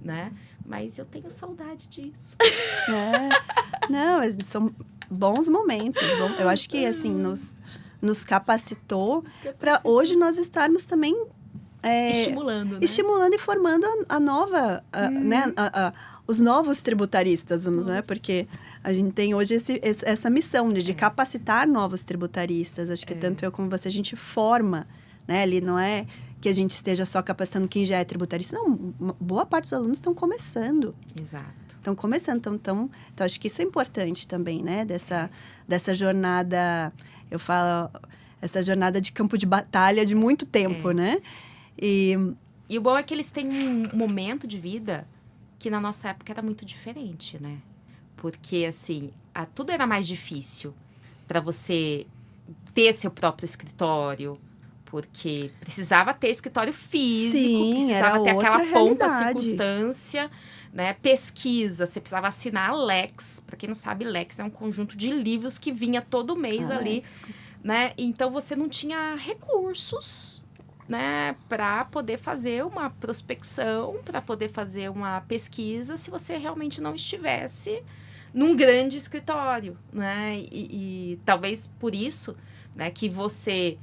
B: né? Mas eu tenho saudade disso.
A: Não, são bons momentos. Eu acho que, assim, nos capacitou para hoje nós estarmos também...
B: estimulando, né?
A: Estimulando e formando a nova, né? Os novos tributaristas, né? Porque a gente tem hoje essa missão de capacitar novos tributaristas. Acho que tanto eu como você, a gente forma, né? Ali não é que a gente esteja só capacitando quem já é tributarista. Não, boa parte dos alunos estão começando.
B: Exato.
A: Estão começando. Então, acho que isso é importante também, né? Dessa jornada, eu falo, essa jornada de campo de batalha de muito tempo, né? E
B: o bom é que eles têm um momento de vida que na nossa época era muito diferente, né? Porque, assim, tudo era mais difícil para você ter seu próprio escritório, porque precisava ter escritório físico, precisava ter aquela ponta circunstância, né? Pesquisa, você precisava assinar a Lex. Para quem não sabe, Lex é um conjunto de livros que vinha todo mês ali, né? Então, você não tinha recursos, né, para poder fazer uma prospecção, para poder fazer uma pesquisa, se você realmente não estivesse num grande escritório, né? E talvez por isso, né, que você,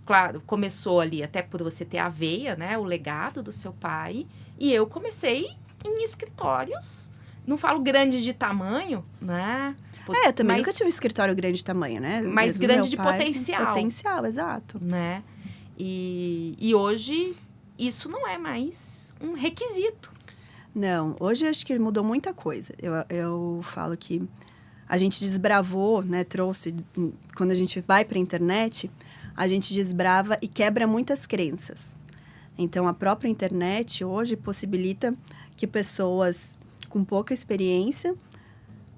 B: claro, começou ali até por você ter a veia, né, o legado do seu pai, e eu comecei em escritórios, não falo grandes de tamanho, né?
A: Também nunca tive um escritório grande de tamanho, né?
B: Mas
A: Mesmo
B: grande
A: meu
B: de
A: pai,
B: potencial.
A: Assim, potencial, exato.
B: Né? E hoje, isso não é mais um requisito.
A: Não, hoje acho que mudou muita coisa. Eu falo que a gente desbravou, né? Trouxe, quando a gente vai para a internet, a gente desbrava e quebra muitas crenças. Então, a própria internet hoje possibilita que pessoas com pouca experiência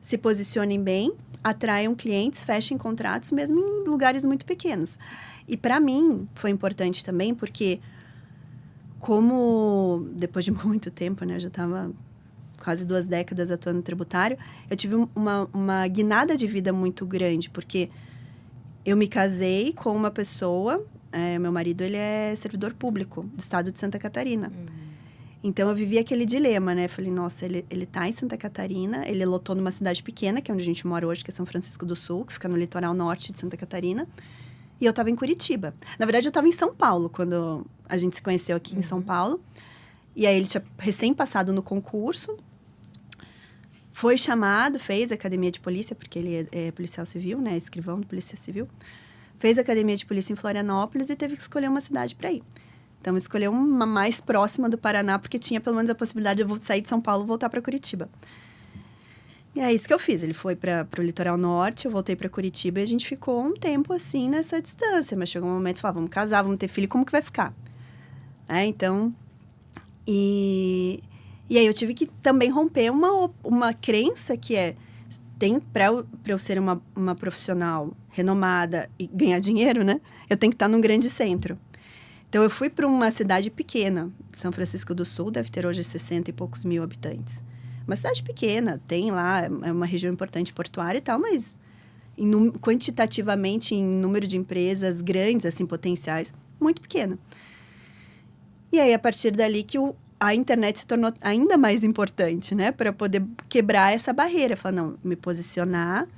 A: se posicionem bem, atraiam clientes, fechem contratos, mesmo em lugares muito pequenos. E, para mim, foi importante também, porque como depois de muito tempo, né, eu já estava quase 2 décadas atuando no tributário, eu tive uma guinada de vida muito grande, porque eu me casei com uma pessoa, meu marido ele é servidor público do estado de Santa Catarina. Então, eu vivi aquele dilema, né? Falei, nossa, ele tá em Santa Catarina, ele lotou numa cidade pequena, que é onde a gente mora hoje, que é São Francisco do Sul, que fica no litoral norte de Santa Catarina. E eu tava em Curitiba. Na verdade, eu tava em São Paulo, quando a gente se conheceu aqui em São Paulo. E aí, ele tinha recém passado no concurso. Foi chamado, fez academia de polícia, porque ele é policial civil, né? Escrivão de polícia civil. Fez academia de polícia em Florianópolis e teve que escolher uma cidade para ir. Então, escolheu uma mais próxima do Paraná, porque tinha pelo menos a possibilidade de eu sair de São Paulo e voltar para Curitiba. E é isso que eu fiz. Ele foi para o litoral norte, eu voltei para Curitiba e a gente ficou um tempo assim nessa distância. Mas chegou um momento e falou, vamos casar, vamos ter filho, como que vai ficar? Então, e aí eu tive que também romper uma crença que para eu ser uma profissional renomada e ganhar dinheiro, né? Eu tenho que estar num grande centro. Então, eu fui para uma cidade pequena. São Francisco do Sul deve ter hoje 60 e poucos mil habitantes. Uma cidade pequena, tem lá, é uma região importante portuária e tal, mas quantitativamente, em número de empresas grandes, assim, potenciais, muito pequena. E aí, a partir dali que a internet se tornou ainda mais importante, né? Para poder quebrar essa barreira. Falar, não, me posicionar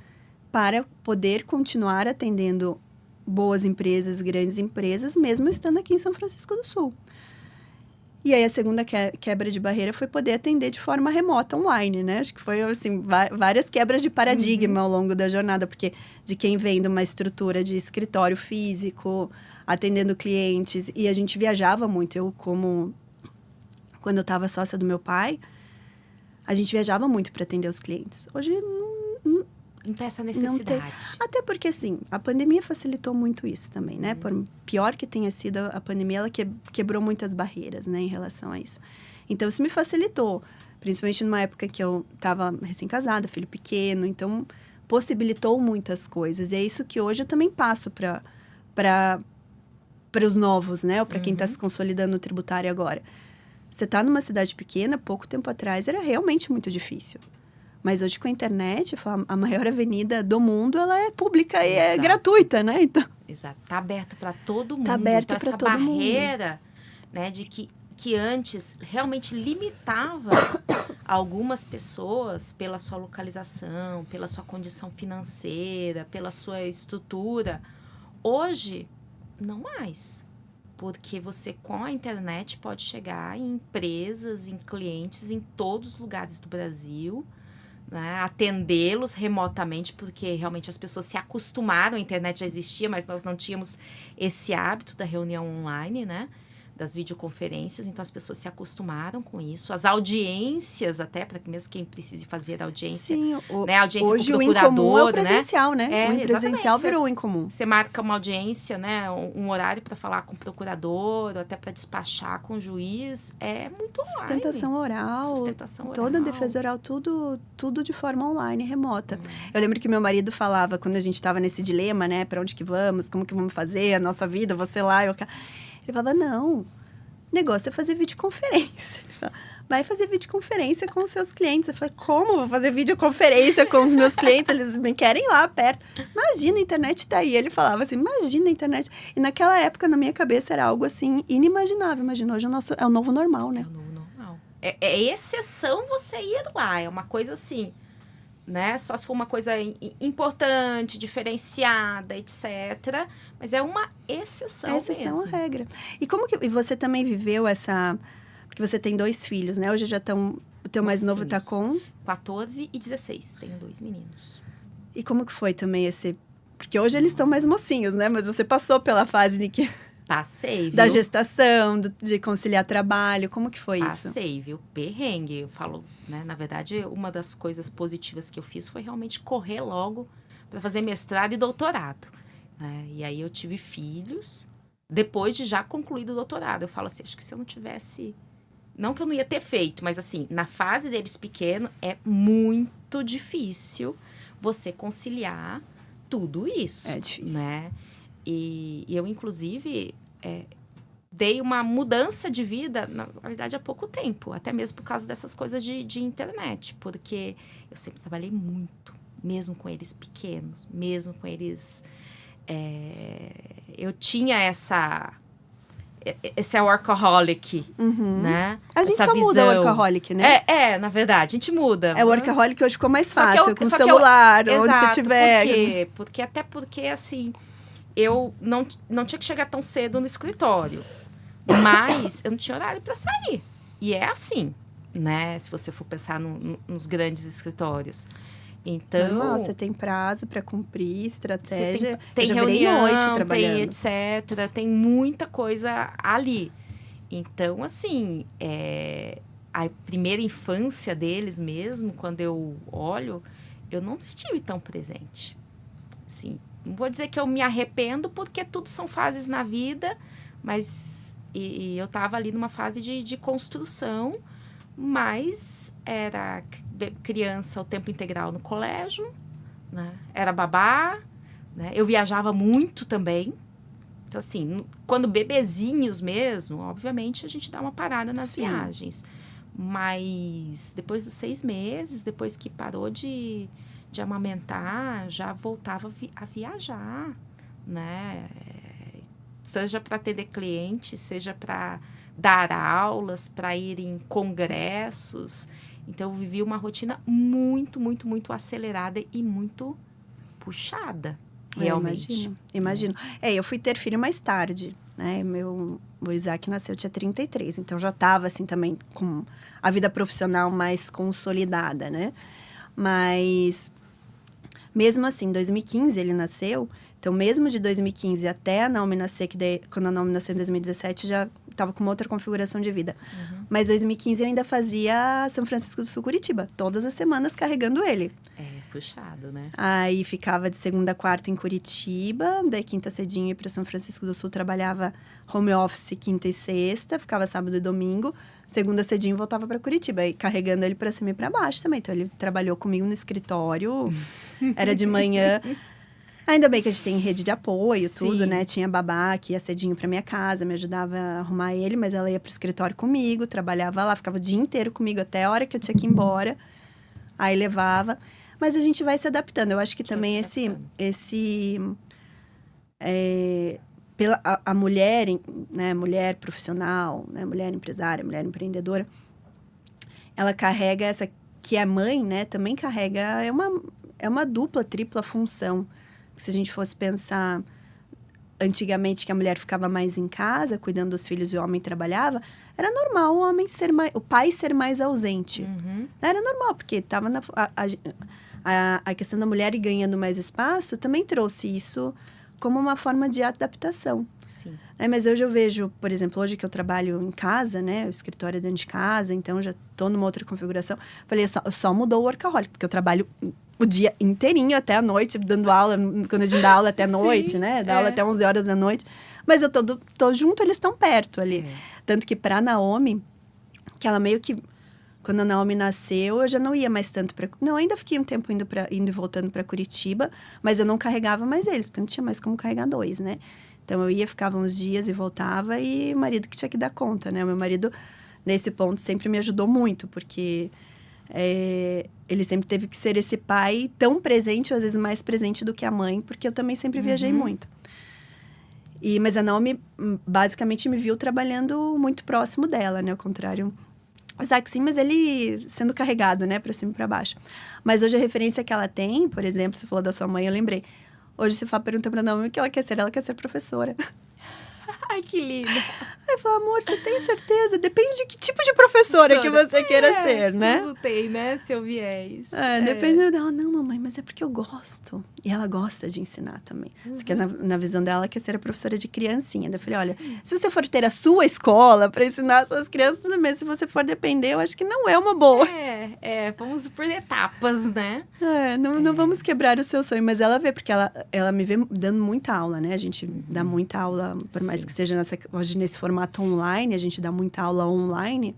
A: para poder continuar atendendo boas empresas, grandes empresas, mesmo estando aqui em São Francisco do Sul. E aí, a segunda quebra de barreira foi poder atender de forma remota, online, né? Acho que foi, assim, várias quebras de paradigma ao longo da jornada, porque de quem vem de uma estrutura de escritório físico, atendendo clientes, e a gente viajava muito. Quando eu estava sócia do meu pai, a gente viajava muito para atender os clientes. Hoje,
B: não tem essa necessidade.
A: Até porque, assim, a pandemia facilitou muito isso também, né? Por pior que tenha sido a pandemia, ela quebrou muitas barreiras, né, em relação a isso. Então, isso me facilitou, principalmente numa época que eu estava recém-casada, filho pequeno, então possibilitou muitas coisas. E é isso que hoje eu também passo para os novos, né? Ou para quem está se consolidando no tributário agora. Você está numa cidade pequena, pouco tempo atrás, era realmente muito difícil. Mas hoje, com a internet, a maior avenida do mundo, ela é pública e é gratuita, né? Então,
B: exato. Está aberta para todo mundo.
A: Está aberta para todo mundo.
B: Essa barreira, né, de que antes realmente limitava algumas pessoas pela sua localização, pela sua condição financeira, pela sua estrutura. Hoje, não mais. Porque você, com a internet, pode chegar em empresas, em clientes, em todos os lugares do Brasil, né, atendê-los remotamente, porque realmente as pessoas se acostumaram, a internet já existia, mas nós não tínhamos esse hábito da reunião online, né, das videoconferências, então as pessoas se acostumaram com isso. As audiências, até, para que mesmo quem precise fazer audiência,
A: sim,
B: né, audiência
A: hoje
B: com o
A: o incomum é o
B: né?
A: presencial, né? O presencial virou o incomum.
B: Você marca uma audiência, né, um horário para falar com o procurador, ou até para despachar com o juiz, é muito online.
A: Sustentação oral, toda a defesa oral, tudo de forma online, remota. Eu lembro que meu marido falava, quando a gente estava nesse dilema, né, para onde que vamos, como que vamos fazer a nossa vida, você lá, eu cá. Ele falava, não, o negócio é fazer videoconferência. Ele falava, vai fazer videoconferência com os seus clientes. Eu falei, como vou fazer videoconferência com os meus clientes? Eles me querem lá perto. Imagina, a internet está aí. Ele falava assim, imagina a internet. E naquela época, na minha cabeça, era algo assim, inimaginável. Imagina, hoje é o novo normal, né?
B: É o novo normal. É exceção você ir lá. É uma coisa assim, né? Só se for uma coisa importante, diferenciada, etc. Mas é uma exceção mesmo.
A: Exceção à regra. E você também viveu essa... Porque você tem 2 filhos, né? Hoje já estão... O teu mais novo está com...
B: 14 e 16. Tenho 2 meninos.
A: E como que foi também esse... Porque hoje eles estão mais mocinhos, né? Mas você passou pela fase de que...
B: Passei, viu?
A: Da gestação, de conciliar trabalho. Como que foi isso?
B: Passei, viu? Perrengue. Eu falo, né? Na verdade, uma das coisas positivas que eu fiz foi realmente correr logo para fazer mestrado e doutorado. Né? E aí eu tive filhos depois de já concluído o doutorado. Eu falo assim, acho que se eu não tivesse... Não que eu não ia ter feito, mas assim, na fase deles pequeno, é muito difícil você conciliar tudo isso.
A: É difícil.
B: Né? E eu, inclusive, dei uma mudança de vida, na verdade, há pouco tempo. Até mesmo por causa dessas coisas de internet. Porque eu sempre trabalhei muito, mesmo com eles pequenos, mesmo com eles... eu tinha esse workaholic, né?
A: A gente
B: essa
A: só
B: visão.
A: muda o workaholic, né?
B: Na verdade, a gente muda.
A: O workaholic hoje ficou mais
B: Só que
A: fácil, com o celular, onde
B: exato,
A: você tiver.
B: Por quê? Até porque, assim, eu não tinha que chegar tão cedo no escritório. Mas eu não tinha horário para sair. E é assim, né? Se você for pensar nos grandes escritórios. Então...
A: Normal, você tem prazo para cumprir, estratégia.
B: Tem
A: eu já
B: reunião,
A: virei noite trabalhando.
B: tem etc. Tem muita coisa ali. Então, assim, a primeira infância deles mesmo, quando eu olho, eu não estive tão presente. Assim, não vou dizer que eu me arrependo, porque tudo são fases na vida, mas e eu estava ali numa fase de construção, mas era criança o tempo integral no colégio, né? Era babá, né? Eu viajava muito também. Então, assim, quando bebezinhos mesmo, obviamente, a gente dá uma parada nas viagens. Mas depois dos 6 meses, depois que parou de amamentar, já voltava a viajar, né? Seja para atender clientes, seja para dar aulas, para ir em congressos. Então, eu vivi uma rotina muito, muito, muito acelerada e muito puxada, realmente.
A: Imagino. Eu fui ter filho mais tarde, né? O Isaac nasceu, tinha 33, então já estava, assim, também com a vida profissional mais consolidada, né? Mas, mesmo assim, em 2015 ele nasceu, então mesmo de 2015 até a Naomi nascer, que daí, quando a Naomi nasceu em 2017, já estava com uma outra configuração de vida. Mas em 2015 eu ainda fazia São Francisco do Sul, Curitiba, todas as semanas carregando ele.
B: Puxado, né?
A: Aí ficava de segunda a quarta em Curitiba, daí quinta cedinho ia para São Francisco do Sul, trabalhava home office quinta e sexta, ficava sábado e domingo, segunda cedinho voltava para Curitiba, aí carregando ele para cima e para baixo também. Então ele trabalhou comigo no escritório, era de manhã. Ainda bem que a gente tem rede de apoio, tudo, né? Tinha babá que ia cedinho pra minha casa, me ajudava a arrumar ele, mas ela ia pro escritório comigo, trabalhava lá, ficava o dia inteiro comigo até a hora que eu tinha que ir embora. Aí levava. Mas a gente vai se adaptando. Eu acho que também a mulher, né? Mulher profissional, né? Mulher empresária, mulher empreendedora, ela carrega essa... Que é mãe, né? Também carrega... É uma dupla, tripla função. Se a gente fosse pensar antigamente que a mulher ficava mais em casa, cuidando dos filhos e o homem trabalhava, era normal o pai ser mais ausente. Era normal, porque estava a questão da mulher ir ganhando mais espaço também trouxe isso como uma forma de adaptação.
B: Sim.
A: Mas hoje eu vejo, por exemplo, hoje que eu trabalho em casa, né? O escritório é dentro de casa, então já estou numa outra configuração. Falei, só mudou o workaholic, porque eu trabalho o dia inteirinho até a noite, dando aula, quando a gente dá aula até a noite, né? Dá aula até 11 horas da noite. Mas eu tô junto, eles estão perto ali. Tanto que pra Naomi, que ela meio que... Quando a Naomi nasceu, eu já não ia mais tanto pra... Não, ainda fiquei um tempo indo e voltando pra Curitiba, mas eu não carregava mais eles, porque não tinha mais como carregar 2, né? Então, eu ia, ficava uns dias e voltava, e o marido que tinha que dar conta, né? O meu marido, nesse ponto, sempre me ajudou muito, porque... ele sempre teve que ser esse pai tão presente, ou às vezes mais presente do que a mãe, porque eu também sempre viajei muito. Mas a Naomi, basicamente, me viu trabalhando muito próximo dela, né? Ao contrário, o Isaac sim, mas ele sendo carregado, né? Pra cima e pra baixo. Mas hoje a referência que ela tem, por exemplo, você falou da sua mãe, eu lembrei. Hoje você pergunta pra Naomi o que ela quer ser professora.
B: Ai, que linda.
A: Ai, falou, amor, você tem certeza? Depende de que tipo de professora que você queira ser, né?
B: Tudo tem, né, seu viés.
A: Depende dela. Não, mamãe, mas é porque eu gosto. E ela gosta de ensinar também. Só que na visão dela, ela quer ser a professora de criancinha. Daí eu falei, olha, se você for ter a sua escola para ensinar as suas crianças, tudo bem. Se você for depender, eu acho que não é uma boa.
B: Vamos por etapas, né?
A: Não vamos quebrar o seu sonho. Mas ela vê, porque ela me vê dando muita aula, né? A gente dá muita aula, por mais que seja hoje nesse formato online, a gente dá muita aula online.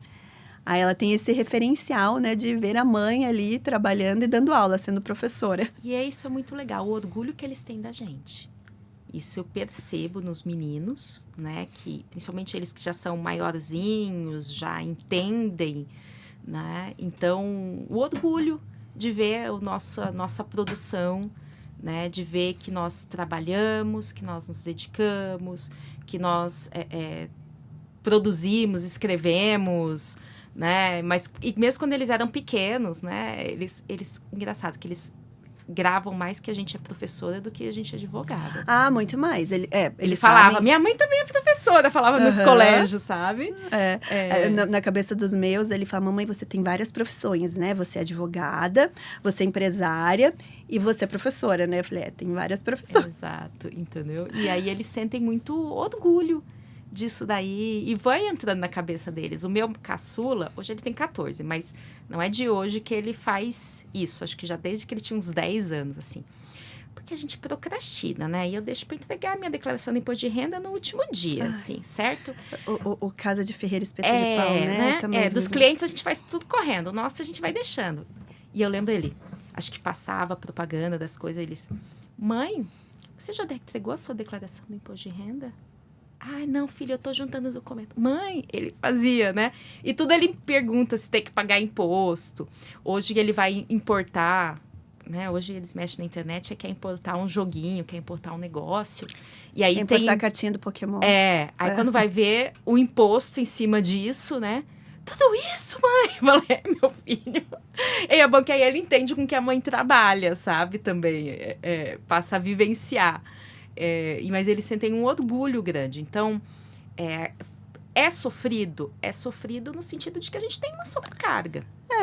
A: Aí ela tem esse referencial, né, de ver a mãe ali trabalhando e dando aula, sendo professora.
B: E isso é muito legal, o orgulho que eles têm da gente. Isso eu percebo nos meninos, né, que principalmente eles que já são maiorzinhos, já entendem, né? Então, o orgulho de ver a nossa produção, né, de ver que nós trabalhamos, que nós nos dedicamos, que nós produzimos, escrevemos, né? Mas e mesmo quando eles eram pequenos, né? Eles engraçado que eles gravam mais que a gente é professora do que a gente é advogada.
A: Ah, muito mais.
B: Ele falava, sabem... minha mãe também é professora, falava nos colégios, sabe?
A: Na cabeça dos meus, ele fala, mamãe, você tem várias profissões, né? Você é advogada, você é empresária e você é professora, né? Eu falei, tem várias profissões.
B: Exato, entendeu? E aí eles sentem muito orgulho disso daí, e vai entrando na cabeça deles. O meu caçula, hoje ele tem 14, mas não é de hoje que ele faz isso, acho que já desde que ele tinha uns 10 anos, assim. Porque a gente procrastina, né? E eu deixo para entregar a minha declaração de imposto de renda no último dia, assim, certo?
A: O Casa de Ferreira Espeto de Pau, né?
B: Também dos clientes a gente faz tudo correndo, o nosso a gente vai deixando. E eu lembro ele, acho que passava propaganda das coisas, eles... Mãe, você já entregou a sua declaração de imposto de renda? Ai, não, filho, eu tô juntando os documentos. Mãe, ele fazia, né? E tudo ele pergunta se tem que pagar imposto. Hoje ele vai importar, né? Hoje eles mexem na internet, quer importar um joguinho, quer importar um negócio. E aí
A: quer importar a cartinha do Pokémon.
B: Aí quando vai ver o imposto em cima disso, né? Tudo isso, mãe? Eu falei, meu filho. E é bom que aí ele entende com que a mãe trabalha, sabe? Também passa a vivenciar. Mas eles sentem um orgulho grande. Então, é sofrido no sentido de que a gente tem uma sobrecarga.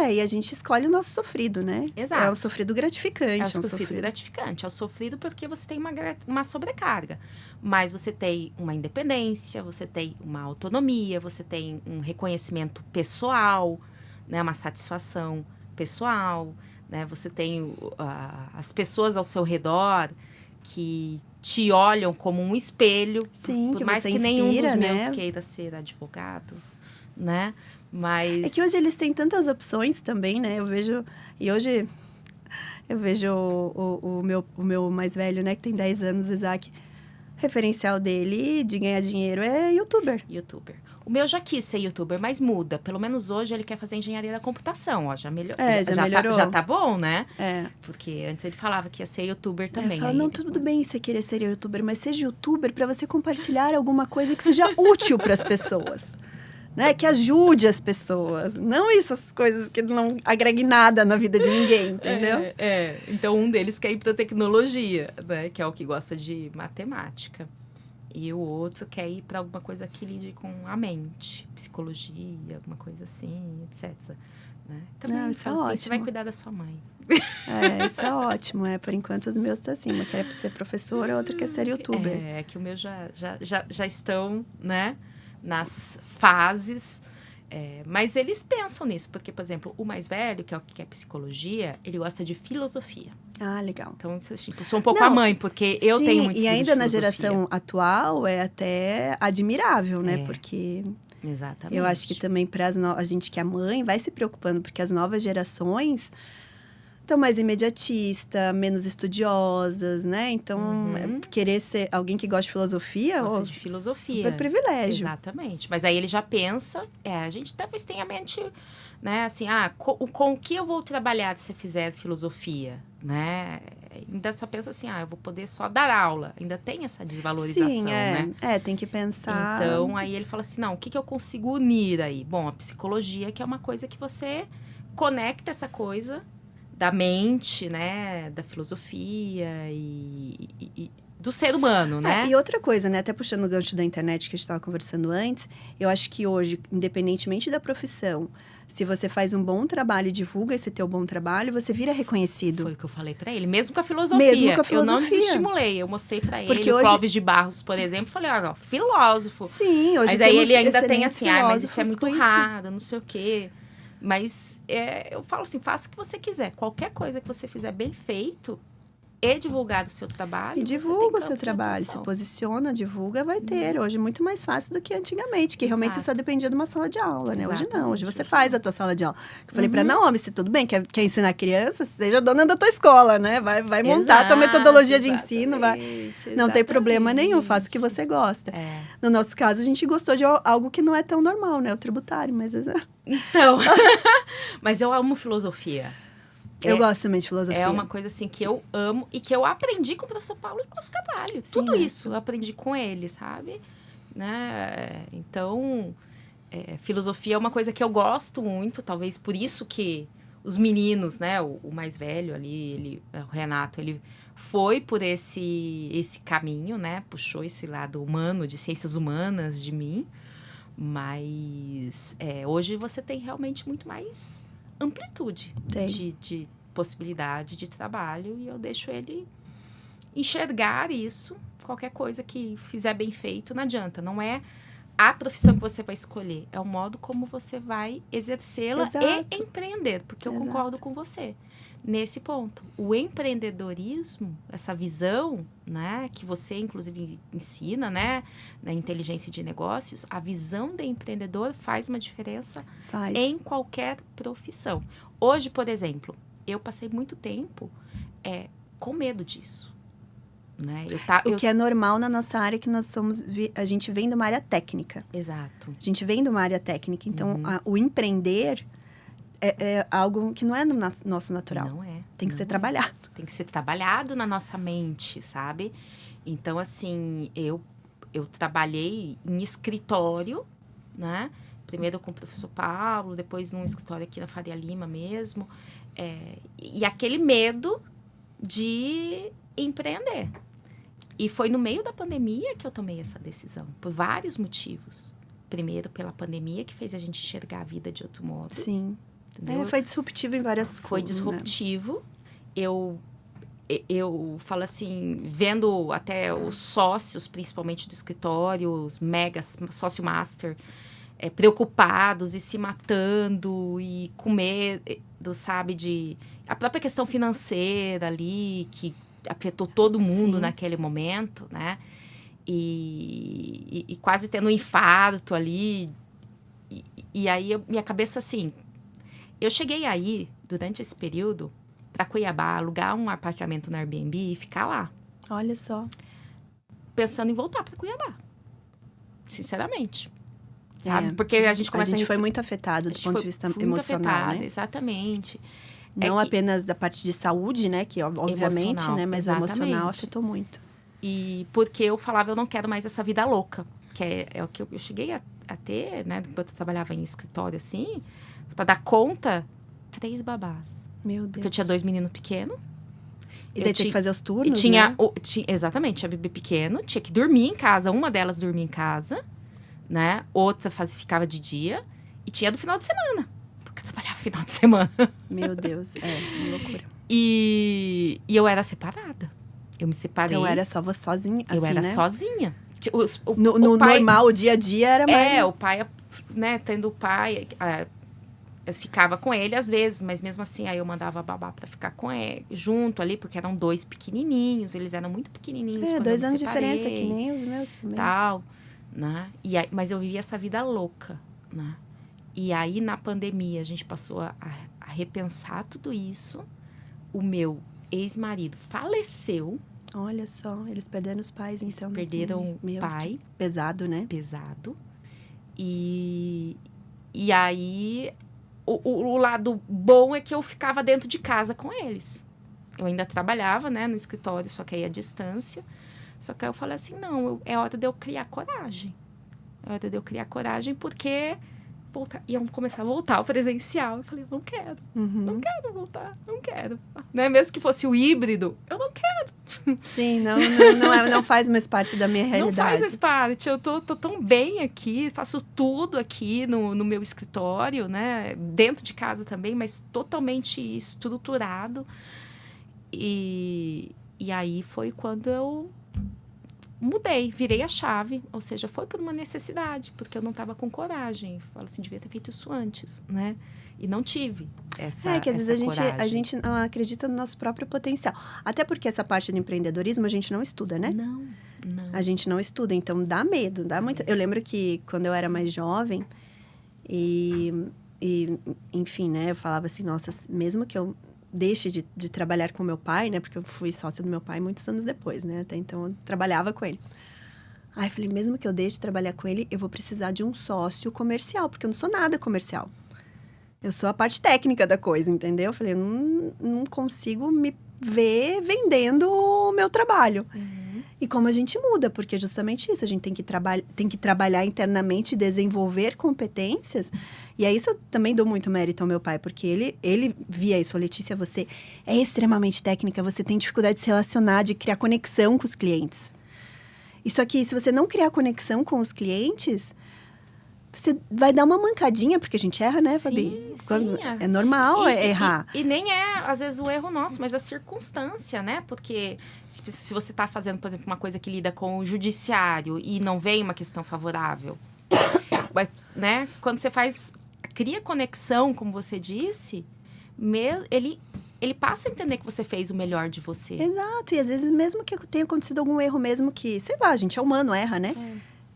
A: E a gente escolhe o nosso sofrido, né?
B: Exato.
A: É o sofrido gratificante.
B: É o sofrido gratificante. É o sofrido porque você tem uma sobrecarga. Mas você tem uma independência, você tem uma autonomia, você tem um reconhecimento pessoal, né? Uma satisfação pessoal, né? Você tem as pessoas ao seu redor que te olham como um espelho.
A: Sim,
B: por
A: que
B: mais
A: você
B: que
A: inspira,
B: nenhum dos
A: né?
B: meus queira ser advogado, né? Mas...
A: É que hoje eles têm tantas opções também, né? Eu vejo o meu mais velho, né? Que tem 10 anos, o Isaac. Referencial dele de ganhar dinheiro é youtuber.
B: O meu já quis ser youtuber, mas muda. Pelo menos hoje ele quer fazer engenharia da computação. Ó, já melhorou.
A: Já melhorou.
B: Já tá bom, né?
A: É.
B: Porque antes ele falava que ia ser youtuber também.
A: Fala, não, tudo bem você querer ser youtuber, mas seja youtuber para você compartilhar alguma coisa que seja útil para as pessoas. Né? Que ajude as pessoas. Não essas coisas que não agreguem nada na vida de ninguém, entendeu?
B: Então, um deles quer ir para tecnologia, né? Que é o que gosta de matemática. E o outro quer ir para alguma coisa que lide com a mente, psicologia, alguma coisa assim, etc. Né? Também,
A: não, isso é ótimo.
B: Você vai cuidar da sua mãe.
A: Isso é ótimo. Por enquanto, os meus estão assim. Uma quer ser professora, a outra quer ser youtuber.
B: É que o meu já estão, né? Nas fases, mas eles pensam nisso, porque, por exemplo, o mais velho, que é o que quer psicologia, ele gosta de filosofia.
A: Ah, legal.
B: Então, tipo, eu sou um pouco a mãe, porque eu tenho muito
A: e ainda na geração atual é até admirável, né? Porque
B: exatamente.
A: Eu acho que também para a gente que é mãe vai se preocupando, porque as novas gerações estão mais imediatista, menos estudiosas, né? Então, querer ser alguém que gosta de filosofia,
B: de filosofia.
A: Super privilégio.
B: Exatamente. Mas aí ele já pensa, a gente talvez tenha a mente, né? Assim, com o que eu vou trabalhar se eu fizer filosofia, né? Ainda só pensa assim, eu vou poder só dar aula. Ainda tem essa desvalorização, né?
A: Tem que pensar.
B: Então, aí ele fala assim, não, o que eu consigo unir aí? Bom, a psicologia, que é uma coisa que você conecta essa coisa da mente, né, da filosofia e do ser humano, né?
A: E outra coisa, né? Até puxando o gancho da internet que a gente estava conversando antes, eu acho que hoje, independentemente da profissão, se você faz um bom trabalho e divulga esse teu bom trabalho, você vira reconhecido.
B: Foi o que eu falei pra ele. Mesmo com a filosofia.
A: Mesmo com a filosofia.
B: Eu não desestimulei. Eu mostrei pra ele
A: Porque
B: o
A: hoje...
B: Clóvis de Barros, por exemplo. Falei, ó, filósofo.
A: Sim, hoje
B: mas aí
A: temos
B: ele ainda tem assim, mas isso é
A: filósofos
B: muito raro, não sei o quê. Mas eu falo assim, faça o que você quiser. Qualquer coisa que você fizer bem feito e divulgar o seu trabalho.
A: E divulga o seu
B: campo de
A: trabalho, se
B: atenção.
A: posiciona, divulga, vai ter. Hoje é muito mais fácil do que antigamente, que realmente você só dependia de uma sala de aula, né? Hoje não,
B: Exatamente.
A: hoje você faz a tua sala de aula. Eu falei pra Naomi, se tudo bem, quer ensinar criança, seja dona da tua escola, né? Vai montar a tua metodologia de ensino, não tem problema nenhum, faça o que você gosta. No nosso caso, a gente gostou de algo que não é tão normal, né? O tributário, mas...
B: Então, mas eu amo filosofia.
A: Eu gosto também de filosofia.
B: É uma coisa assim que eu amo e que eu aprendi com o professor Paulo e com os Carvalho. Tudo isso eu aprendi com ele, sabe? Né? Então, filosofia é uma coisa que eu gosto muito, talvez por isso que os meninos, né? O mais velho ali, o Renato, ele foi por esse caminho, né? Puxou esse lado humano, de ciências humanas de mim. Mas hoje você tem realmente muito mais amplitude de possibilidade de trabalho e eu deixo ele enxergar isso. Qualquer coisa que fizer bem feito, não adianta. Não é a profissão que você vai escolher, é o modo como você vai exercê-la e empreender, porque eu concordo com você nesse ponto. O empreendedorismo, essa visão, né, que você inclusive ensina, né, na inteligência de negócios, a visão de empreendedor faz uma diferença em qualquer profissão. Hoje, por exemplo, eu passei muito tempo com medo disso. Né?
A: O que é normal na nossa área, que nós somos... A gente vem de uma área técnica.
B: Exato.
A: A gente vem de uma área técnica. Então, o empreender é algo que não é no nosso natural.
B: Não é.
A: Tem que ser trabalhado.
B: Tem que ser trabalhado na nossa mente, sabe? Então, assim, eu trabalhei em escritório, né? Primeiro com o professor Paulo, depois num escritório aqui na Faria Lima mesmo. E aquele medo de empreender. E foi no meio da pandemia que eu tomei essa decisão, por vários motivos. Primeiro, pela pandemia, que fez a gente enxergar a vida de outro modo.
A: Sim. Foi disruptivo em várias coisas.
B: Foi disruptivo. Né? Eu falo assim, vendo até os sócios, principalmente do escritório, os megas, sócio master, preocupados e se matando e com medo, sabe, a própria questão financeira ali, que afetou todo mundo naquele momento, né? E quase tendo um infarto ali. E aí, minha cabeça, assim... Eu cheguei aí, durante esse período, para Cuiabá, alugar um apartamento no Airbnb e ficar lá.
A: Olha só.
B: Pensando em voltar para Cuiabá. Sinceramente. Sabe? Porque a gente começa
A: a gente foi muito afetado do ponto de vista emocional, né?
B: Exatamente.
A: Não apenas da parte de saúde, né? Que obviamente, né? Mas exatamente. O emocional afetou muito.
B: E porque eu falava, eu não quero mais essa vida louca. Que é o que eu cheguei a ter, né? Enquanto eu trabalhava em escritório, assim... Para dar conta, 3 babás.
A: Meu Deus.
B: Porque eu tinha 2 meninos pequenos.
A: E daí tinha que fazer os turnos,
B: né?
A: Exatamente.
B: Tinha bebê pequeno. Tinha que dormir em casa. Uma delas dormia em casa, né? Outra ficava de dia. E tinha do final de semana. Porque eu trabalhava final de semana.
A: Meu Deus, uma loucura.
B: E eu era separada. Eu me separei.
A: Então era só você sozinha, assim,
B: eu era
A: né?
B: sozinha.
A: No pai, normal, o dia a dia era mais...
B: o pai, né? Tendo o pai... Eu ficava com ele às vezes, mas mesmo assim, aí eu mandava a babá pra ficar com ele, junto ali, porque eram 2 pequenininhos, eles eram muito pequenininhos.
A: 2 anos de diferença, que nem os meus também.
B: Tal, né? Mas eu vivia essa vida louca, né? E aí, na pandemia, a gente passou a repensar tudo isso. O meu ex-marido faleceu.
A: Olha só, eles perderam os pais, então.
B: Eles perderam o pai.
A: Pesado, né?
B: Pesado. E aí... O lado bom é que eu ficava dentro de casa com eles. Eu ainda trabalhava, né, no escritório, só que aí à distância. Só que aí eu falei assim, não, é hora de eu criar coragem. É hora de eu criar coragem porque iam começar a voltar ao presencial. Eu falei, não quero voltar, não quero. Né? Mesmo que fosse o híbrido, eu não quero.
A: Sim, não faz mais parte da minha realidade.
B: Não faz mais parte. Eu tô tão bem aqui, faço tudo aqui no meu escritório, né? Dentro de casa também, mas totalmente estruturado. E aí foi quando eu mudei, virei a chave, ou seja, foi por uma necessidade, porque eu não estava com coragem. Falo assim, devia ter feito isso antes, né? E não tive essa
A: que às vezes
B: coragem.
A: a gente não acredita no nosso próprio potencial. Até porque essa parte do empreendedorismo a gente não estuda, né?
B: Não.
A: A gente não estuda, então dá medo, dá muito. Eu lembro que quando eu era mais jovem e enfim, né, eu falava assim, nossa, mesmo que eu deixe de trabalhar com meu pai, né? Porque eu fui sócia do meu pai muitos anos depois, né? Até então eu trabalhava com ele. Aí eu falei, mesmo que eu deixe de trabalhar com ele, eu vou precisar de um sócio comercial, porque eu não sou nada comercial. Eu sou a parte técnica da coisa, entendeu? Eu falei, eu não consigo me ver vendendo o meu trabalho. E como a gente muda, porque é justamente isso, a gente tem que trabalhar internamente, desenvolver competências. E aí isso eu também dou muito mérito ao meu pai, porque ele via isso. Falou, Letícia, você é extremamente técnica, você tem dificuldade de se relacionar, de criar conexão com os clientes. Isso aqui, se você não criar conexão com os clientes, você vai dar uma mancadinha, porque a gente erra, né, Fabi?
B: Sim,
A: é normal errar.
B: E nem é, às vezes, o erro nosso, mas a circunstância, né? Porque se você está fazendo, por exemplo, uma coisa que lida com o judiciário e não vem uma questão favorável, né? Quando você cria conexão, como você disse, ele passa a entender que você fez o melhor de você.
A: Exato, e às vezes mesmo que tenha acontecido algum erro, mesmo que, sei lá, a gente é humano, erra, né?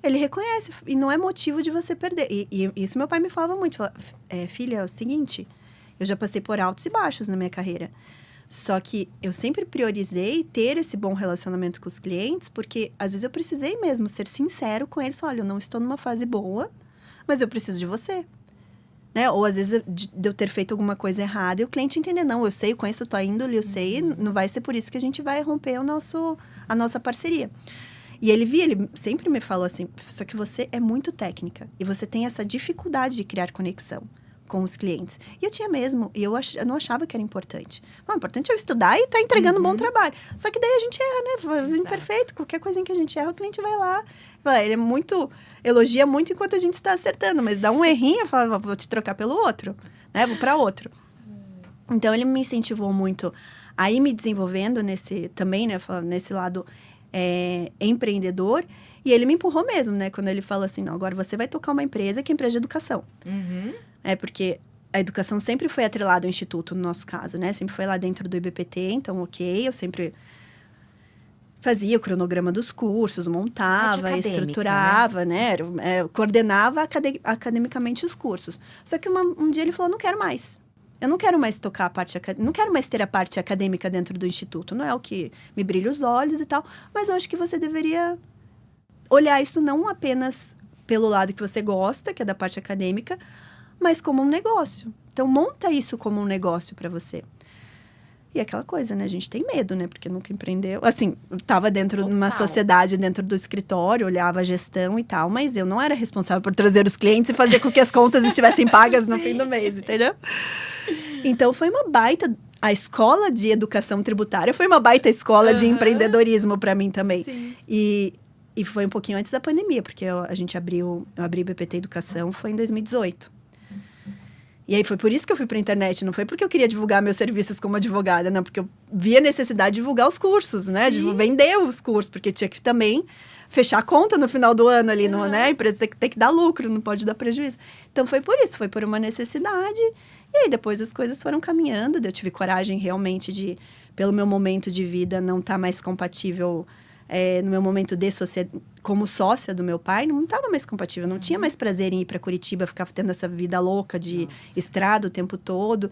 A: Ele reconhece, e não é motivo de você perder. E isso meu pai me falava muito. Filha, é o seguinte, eu já passei por altos e baixos na minha carreira. Só que eu sempre priorizei ter esse bom relacionamento com os clientes, porque às vezes eu precisei mesmo ser sincero com eles. Olha, eu não estou numa fase boa, mas eu preciso de você. Né? Ou às vezes de eu ter feito alguma coisa errada e o cliente entender, não, eu sei, eu conheço a tua índole, eu sei, não vai ser por isso que a gente vai romper a nossa parceria. E ele sempre me falou assim, só que você é muito técnica e você tem essa dificuldade de criar conexão com os clientes. E eu tinha mesmo, e eu não achava que era importante. O importante é eu estudar e estar entregando um bom trabalho. Só que daí a gente erra, né? Imperfeito, qualquer coisinha que a gente erra, o cliente vai lá. Ele elogia muito enquanto a gente está acertando, mas dá um errinho, fala, vou te trocar pelo outro, né? Vou para outro. Então, ele me incentivou muito a ir me desenvolvendo também, né? Nesse lado empreendedor. E ele me empurrou mesmo, né? Quando ele falou assim, não, agora você vai tocar uma empresa que é empresa de educação. Porque a educação sempre foi atrelada ao instituto, no nosso caso, né? Sempre foi lá dentro do IBPT, então, eu sempre fazia o cronograma dos cursos, montava, estruturava, né? Coordenava academicamente os cursos. Só que um dia ele falou, não quero mais. Eu não quero mais tocar a parte acadêmica, não quero mais ter a parte acadêmica dentro do instituto. Não é o que me brilha os olhos e tal, mas eu acho que você deveria olhar isso não apenas pelo lado que você gosta, que é da parte acadêmica, mas como um negócio. Então, monta isso como um negócio para você. E aquela coisa, né? A gente tem medo, né? Porque nunca empreendeu. Assim, estava dentro de uma sociedade, dentro do escritório, olhava a gestão e tal, mas eu não era responsável por trazer os clientes e fazer com que as contas estivessem pagas no fim do mês, entendeu? Então, foi uma baita... A escola de educação tributária foi uma baita escola de empreendedorismo para mim também.
B: Sim.
A: E foi um pouquinho antes da pandemia, porque eu abri BPT Educação, foi em 2018. E aí, foi por isso que eu fui para a internet. Não foi porque eu queria divulgar meus serviços como advogada, não. Porque eu via a necessidade de divulgar os cursos, né? De vender os cursos, porque tinha que também fechar a conta no final do ano ali, né? A empresa tem que dar lucro, não pode dar prejuízo. Então, foi por isso. Foi por uma necessidade. E aí, depois as coisas foram caminhando. Eu tive coragem, realmente, de, pelo meu momento de vida, não estar mais compatível... no meu momento como sócia do meu pai, não estava mais compatível. Não tinha mais prazer em ir para Curitiba, ficar tendo essa vida louca de estrada o tempo todo.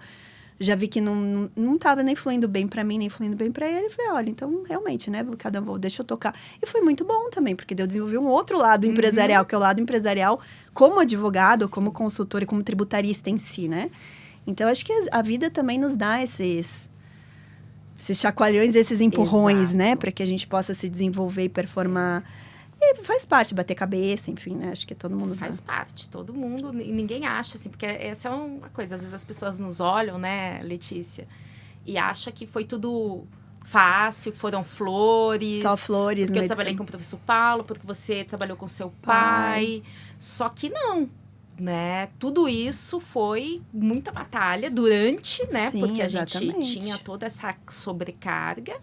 A: Já vi que não estava nem fluindo bem para mim, nem fluindo bem para ele. Falei, olha, então, realmente, né? Deixa eu tocar. E foi muito bom também, porque eu desenvolvi um outro lado empresarial, que é o lado empresarial como advogado, como consultor e como tributarista em si, né? Então, acho que a vida também nos dá esses chacoalhões, esses empurrões, né? Para que a gente possa se desenvolver e performar. E E faz parte, bater cabeça, enfim, né? Acho que todo mundo
B: faz parte, todo mundo. E ninguém acha, assim, porque essa é uma coisa. Às vezes as pessoas nos olham, né, Letícia? E acha que foi tudo fácil, foram flores.
A: Só flores.
B: Porque eu trabalhei com o professor Paulo, porque você trabalhou com seu pai. Só que não, né? Tudo isso foi muita batalha durante, né?
A: Sim,
B: porque a
A: exatamente.
B: gente tinha toda essa sobrecarga.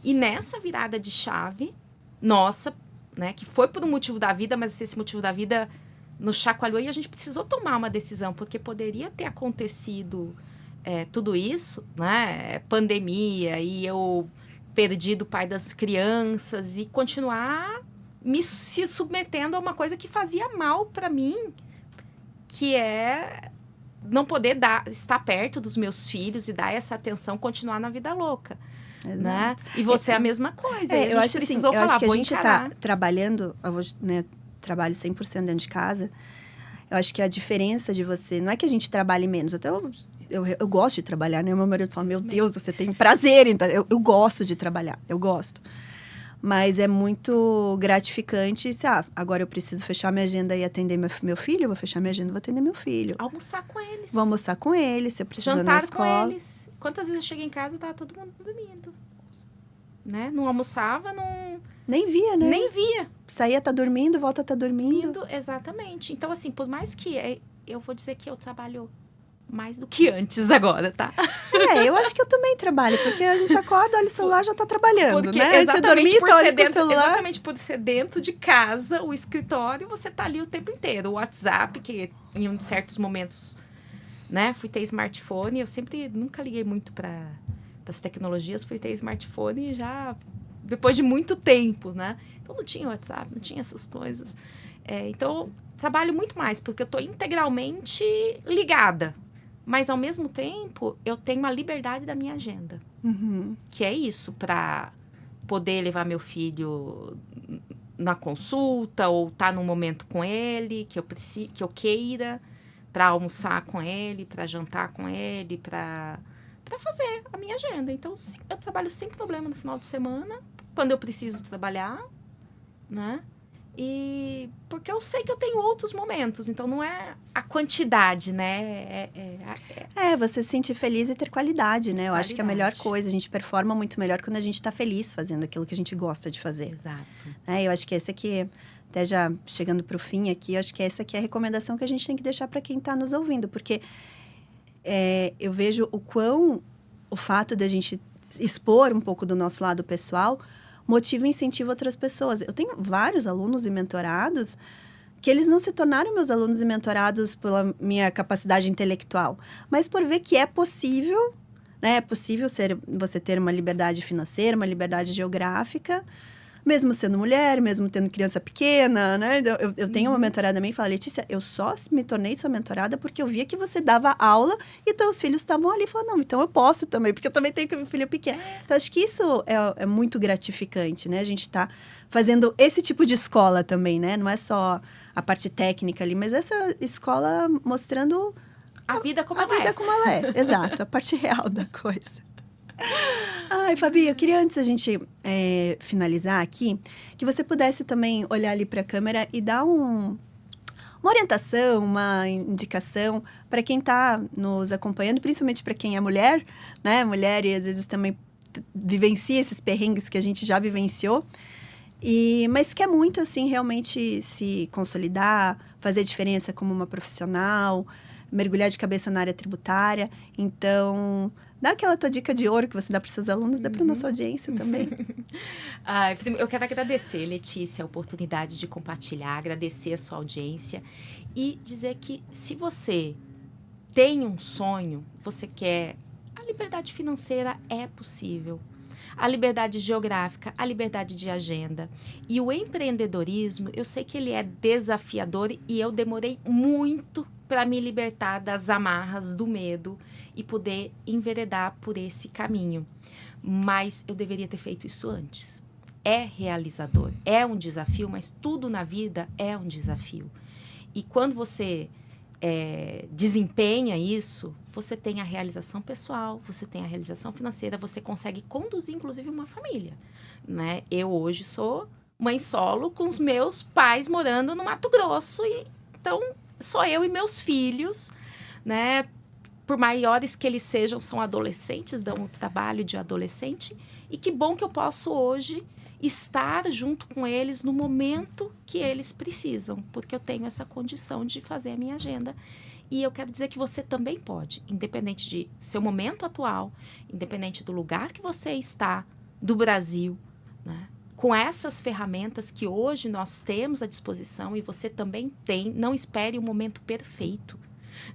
B: E nessa virada de chave, nossa, né? Que foi por um motivo da vida, mas esse motivo da vida nos chacoalhou e a gente precisou tomar uma decisão, porque poderia ter acontecido tudo isso, né? Pandemia, e eu perdi do pai das crianças e continuar se submetendo a uma coisa que fazia mal para mim, que é não poder estar perto dos meus filhos e dar essa atenção, continuar na vida louca. Né? E você é a mesma coisa.
A: Eu acho assim, eu acho que a gente está trabalhando, trabalho 100% dentro de casa. Eu acho que a diferença de você, não é que a gente trabalhe menos, até eu gosto de trabalhar, né? Meu marido fala, meu Deus, você tem prazer, então eu gosto de trabalhar, eu gosto. Mas é muito gratificante se, agora eu preciso fechar minha agenda e atender meu filho, eu vou fechar minha agenda e vou atender meu filho.
B: Almoçar com eles.
A: Vou almoçar com eles, se eu precisar
B: jantar
A: na escola.
B: Com eles. Quantas vezes eu cheguei em casa e tava todo mundo dormindo. Né? Não almoçava, não...
A: Nem via, né?
B: Nem via.
A: Saía, tá dormindo, volta, tá dormindo.
B: Exatamente. Então, assim, por mais que... Eu vou dizer que eu trabalho mais do que antes agora, tá?
A: Eu acho que eu também trabalho, porque a gente acorda, olha o celular, já tá trabalhando,
B: porque
A: né? Você dormir, tá olhando pro celular.
B: Exatamente, por ser dentro de casa, o escritório, você tá ali o tempo inteiro. O WhatsApp, que em certos momentos, né? Fui ter smartphone, eu nunca liguei muito para as tecnologias, fui ter smartphone já depois de muito tempo, né? Então, não tinha WhatsApp, não tinha essas coisas. Então, trabalho muito mais, porque eu tô integralmente ligada. Mas, ao mesmo tempo, eu tenho a liberdade da minha agenda.
A: Uhum.
B: Que é isso, para poder levar meu filho na consulta ou estar num momento com ele, que eu queira, para almoçar com ele, para jantar com ele, para fazer a minha agenda. Então, eu trabalho sem problema no final de semana, quando eu preciso trabalhar, né? E porque eu sei que eu tenho outros momentos, então não é a quantidade, né?
A: Você se sentir feliz e ter qualidade, né? Eu acho que é a melhor coisa. A gente performa muito melhor quando a gente tá feliz fazendo aquilo que a gente gosta de fazer.
B: Exato.
A: Eu acho que esse aqui, até já chegando pro fim aqui, eu acho que essa aqui é a recomendação que a gente tem que deixar para quem tá nos ouvindo, porque eu vejo o fato de a gente expor um pouco do nosso lado pessoal motiva e incentiva outras pessoas. Eu tenho vários alunos e mentorados que eles não se tornaram meus alunos e mentorados pela minha capacidade intelectual, mas por ver que é possível, né? É possível você ter uma liberdade financeira, uma liberdade geográfica, mesmo sendo mulher, mesmo tendo criança pequena, né? Eu tenho uma mentorada também que fala, Letícia, eu só me tornei sua mentorada porque eu via que você dava aula e teus filhos estavam ali. Falou, não, então eu posso também, porque eu também tenho um filho pequeno. Então, acho que isso é muito gratificante, né? A gente tá fazendo esse tipo de escola também, né? Não é só a parte técnica ali, mas essa escola mostrando
B: a vida como
A: ela é. Exato, a parte real da coisa. Ai, Fabi, eu queria antes a gente finalizar aqui, que você pudesse também olhar ali para a câmera e dar uma orientação, uma indicação para quem está nos acompanhando, principalmente para quem é mulher, né? Mulher e às vezes também vivencia esses perrengues que a gente já vivenciou, mas quer muito, assim, realmente se consolidar, fazer diferença como uma profissional, mergulhar de cabeça na área tributária. Então, dá aquela tua dica de ouro que você dá para os seus alunos, dá para a nossa audiência também.
B: Eu quero agradecer, Letícia, a oportunidade de compartilhar, agradecer a sua audiência e dizer que se você tem um sonho, você quer, a liberdade financeira é possível. A liberdade geográfica, a liberdade de agenda. E o empreendedorismo, eu sei que ele é desafiador e eu demorei muito para me libertar das amarras do medo e poder enveredar por esse caminho. Mas eu deveria ter feito isso antes. É realizador, é um desafio, mas tudo na vida é um desafio. E quando você desempenha isso, você tem a realização pessoal, você tem a realização financeira, você consegue conduzir, inclusive, uma família, né? Eu hoje sou mãe solo com os meus pais morando no Mato Grosso. Então, sou eu e meus filhos, né? Por maiores que eles sejam, são adolescentes, dão o trabalho de adolescente. E que bom que eu posso hoje estar junto com eles no momento que eles precisam, porque eu tenho essa condição de fazer a minha agenda. E eu quero dizer que você também pode, independente de seu momento atual, independente do lugar que você está, do Brasil, né? Com essas ferramentas que hoje nós temos à disposição e você também tem, não espere o momento perfeito.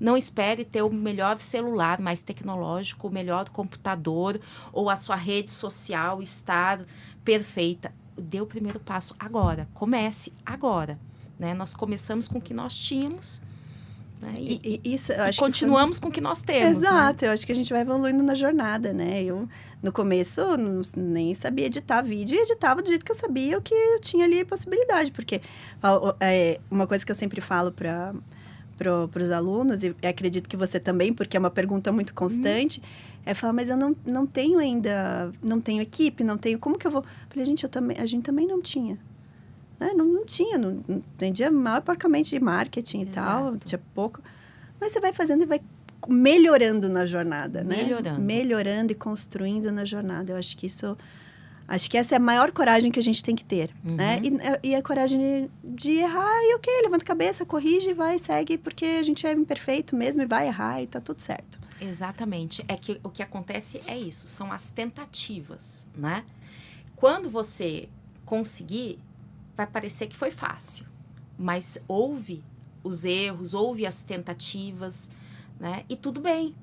B: Não espere ter o melhor celular mais tecnológico, o melhor computador ou a sua rede social estar perfeita. Dê o primeiro passo agora. Comece agora, né? Nós começamos com o que nós tínhamos, né?
A: Isso, eu acho
B: continuamos com o que nós temos.
A: Exato,
B: né?
A: Eu acho que a gente vai evoluindo na jornada, né? Eu, no começo, nem sabia editar vídeo e editava do jeito que eu sabia o que eu tinha ali possibilidade. Porque uma coisa que eu sempre falo para os alunos, e acredito que você também, porque é uma pergunta muito constante, é falar, mas eu não tenho ainda, não tenho equipe, não tenho, como que eu vou? Eu falei, gente, a gente também não tinha. Né? Não tinha, não entendia maior porcamente de marketing e tal, tinha pouco. Mas você vai fazendo e vai melhorando na jornada, né? Melhorando e construindo na jornada. Eu acho que essa é a maior coragem que a gente tem que ter, né? E a coragem de errar e ok, levanta a cabeça, corrige, vai, segue, porque a gente é imperfeito mesmo e vai errar e tá tudo certo.
B: Exatamente. É que o que acontece é isso, são as tentativas, né? Quando você conseguir, vai parecer que foi fácil, mas houve os erros, houve as tentativas, né? E tudo bem.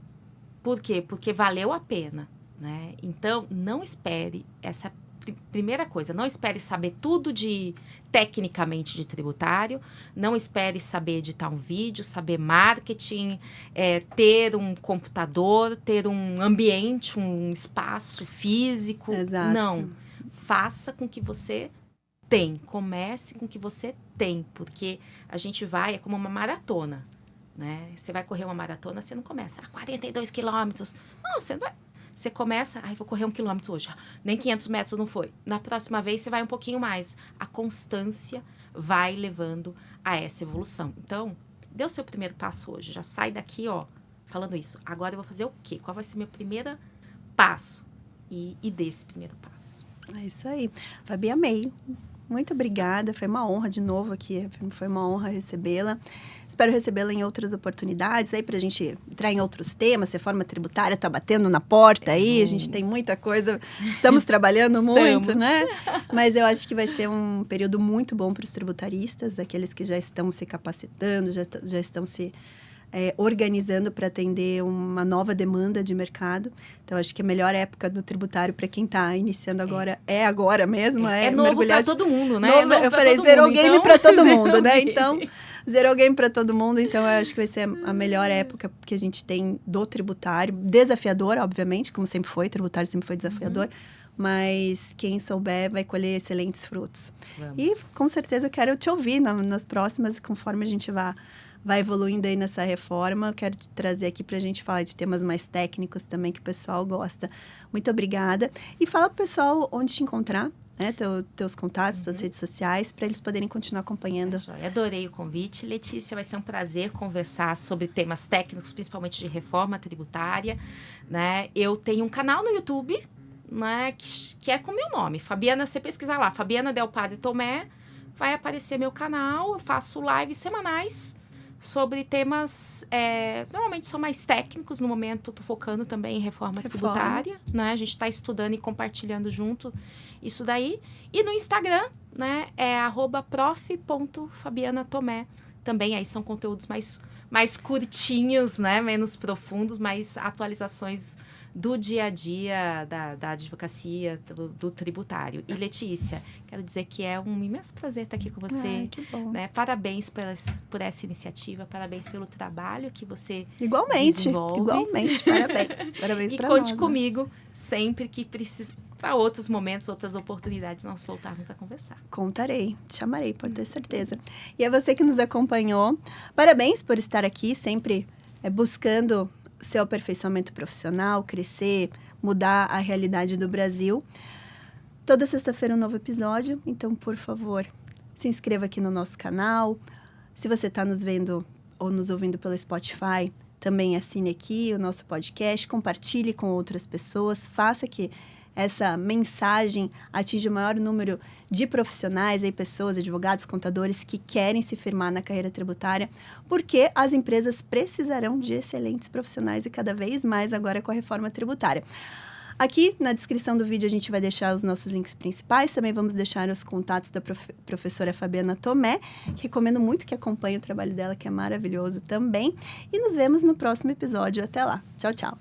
B: Por quê? Porque valeu a pena, né? Então, não espere essa primeira coisa, não espere saber tudo tecnicamente de tributário, não espere saber editar um vídeo, saber marketing, ter um computador, ter um ambiente, um espaço físico.
A: Exato.
B: Não. Faça com que você tem. Comece com o que você tem, porque a gente é como uma maratona, né? Você vai correr uma maratona, você não começa 42 quilômetros. Não, você não vai. Você começa, vou correr 1 quilômetro hoje. Nem 500 metros não foi. Na próxima vez, você vai um pouquinho mais. A constância vai levando a essa evolução. Então, dê o seu primeiro passo hoje. Já sai daqui, falando isso. Agora eu vou fazer o quê? Qual vai ser meu primeiro passo? E dê esse primeiro passo.
A: É isso aí. Fabi, amei. Muito obrigada, foi uma honra de novo aqui, foi uma honra recebê-la. Espero recebê-la em outras oportunidades, aí para a gente entrar em outros temas, reforma tributária está batendo na porta aí, a gente tem muita coisa, estamos trabalhando muito, né? Mas eu acho que vai ser um período muito bom para os tributaristas, aqueles que já estão se capacitando, já estão se organizando para atender uma nova demanda de mercado. Então, acho que a melhor época do tributário para quem está iniciando agora é agora mesmo.
B: É novo para todo mundo, né?
A: Eu falei, zero game para todo mundo, né? Então, zero game para todo mundo. Então, eu acho que vai ser a melhor época que a gente tem do tributário. Desafiador, obviamente, como sempre foi. Tributário sempre foi desafiador. Mas quem souber vai colher excelentes frutos. Vamos. E, com certeza, eu quero te ouvir nas próximas, conforme a gente vai evoluindo aí nessa reforma. Eu quero te trazer aqui para a gente falar de temas mais técnicos também, que o pessoal gosta. Muito obrigada. E fala para o pessoal onde te encontrar, né? Teus contatos, tuas redes sociais, para eles poderem continuar acompanhando.
B: Adorei o convite, Letícia. Vai ser um prazer conversar sobre temas técnicos, principalmente de reforma tributária, né? Eu tenho um canal no YouTube, né? Que é com o meu nome. Fabiana, você pesquisar lá, Fabiana Del Padre Tomé, vai aparecer meu canal. Eu faço lives semanais sobre temas, normalmente são mais técnicos. No momento, estou focando também em reforma tributária, né? A gente está estudando e compartilhando junto isso daí. E no Instagram, né, é @prof.fabianatomé. Também aí são conteúdos mais curtinhos, né, menos profundos, mais atualizações do dia a dia da advocacia, do tributário. E, Letícia, quero dizer que é um imenso prazer estar aqui com você.
A: Que bom.
B: Né? Parabéns por essa iniciativa, parabéns pelo trabalho que você
A: desenvolve. Igualmente, parabéns. Parabéns para nós.
B: E conte comigo sempre que precisa, para outros momentos, outras oportunidades, nós voltarmos a conversar.
A: Contarei, te chamarei, pode ter certeza. E a você que nos acompanhou, parabéns por estar aqui, sempre buscando seu aperfeiçoamento profissional, crescer, mudar a realidade do Brasil. Toda sexta-feira um novo episódio, então, por favor, se inscreva aqui no nosso canal. Se você está nos vendo ou nos ouvindo pelo Spotify, também assine aqui o nosso podcast, compartilhe com outras pessoas, faça que essa mensagem atinja o maior número de profissionais, aí, pessoas, advogados, contadores que querem se firmar na carreira tributária, porque as empresas precisarão de excelentes profissionais e cada vez mais agora com a reforma tributária. Aqui na descrição do vídeo a gente vai deixar os nossos links principais, também vamos deixar os contatos da professora Fabiana Tomé, recomendo muito que acompanhe o trabalho dela, que é maravilhoso também, e nos vemos no próximo episódio. Até lá. Tchau, tchau.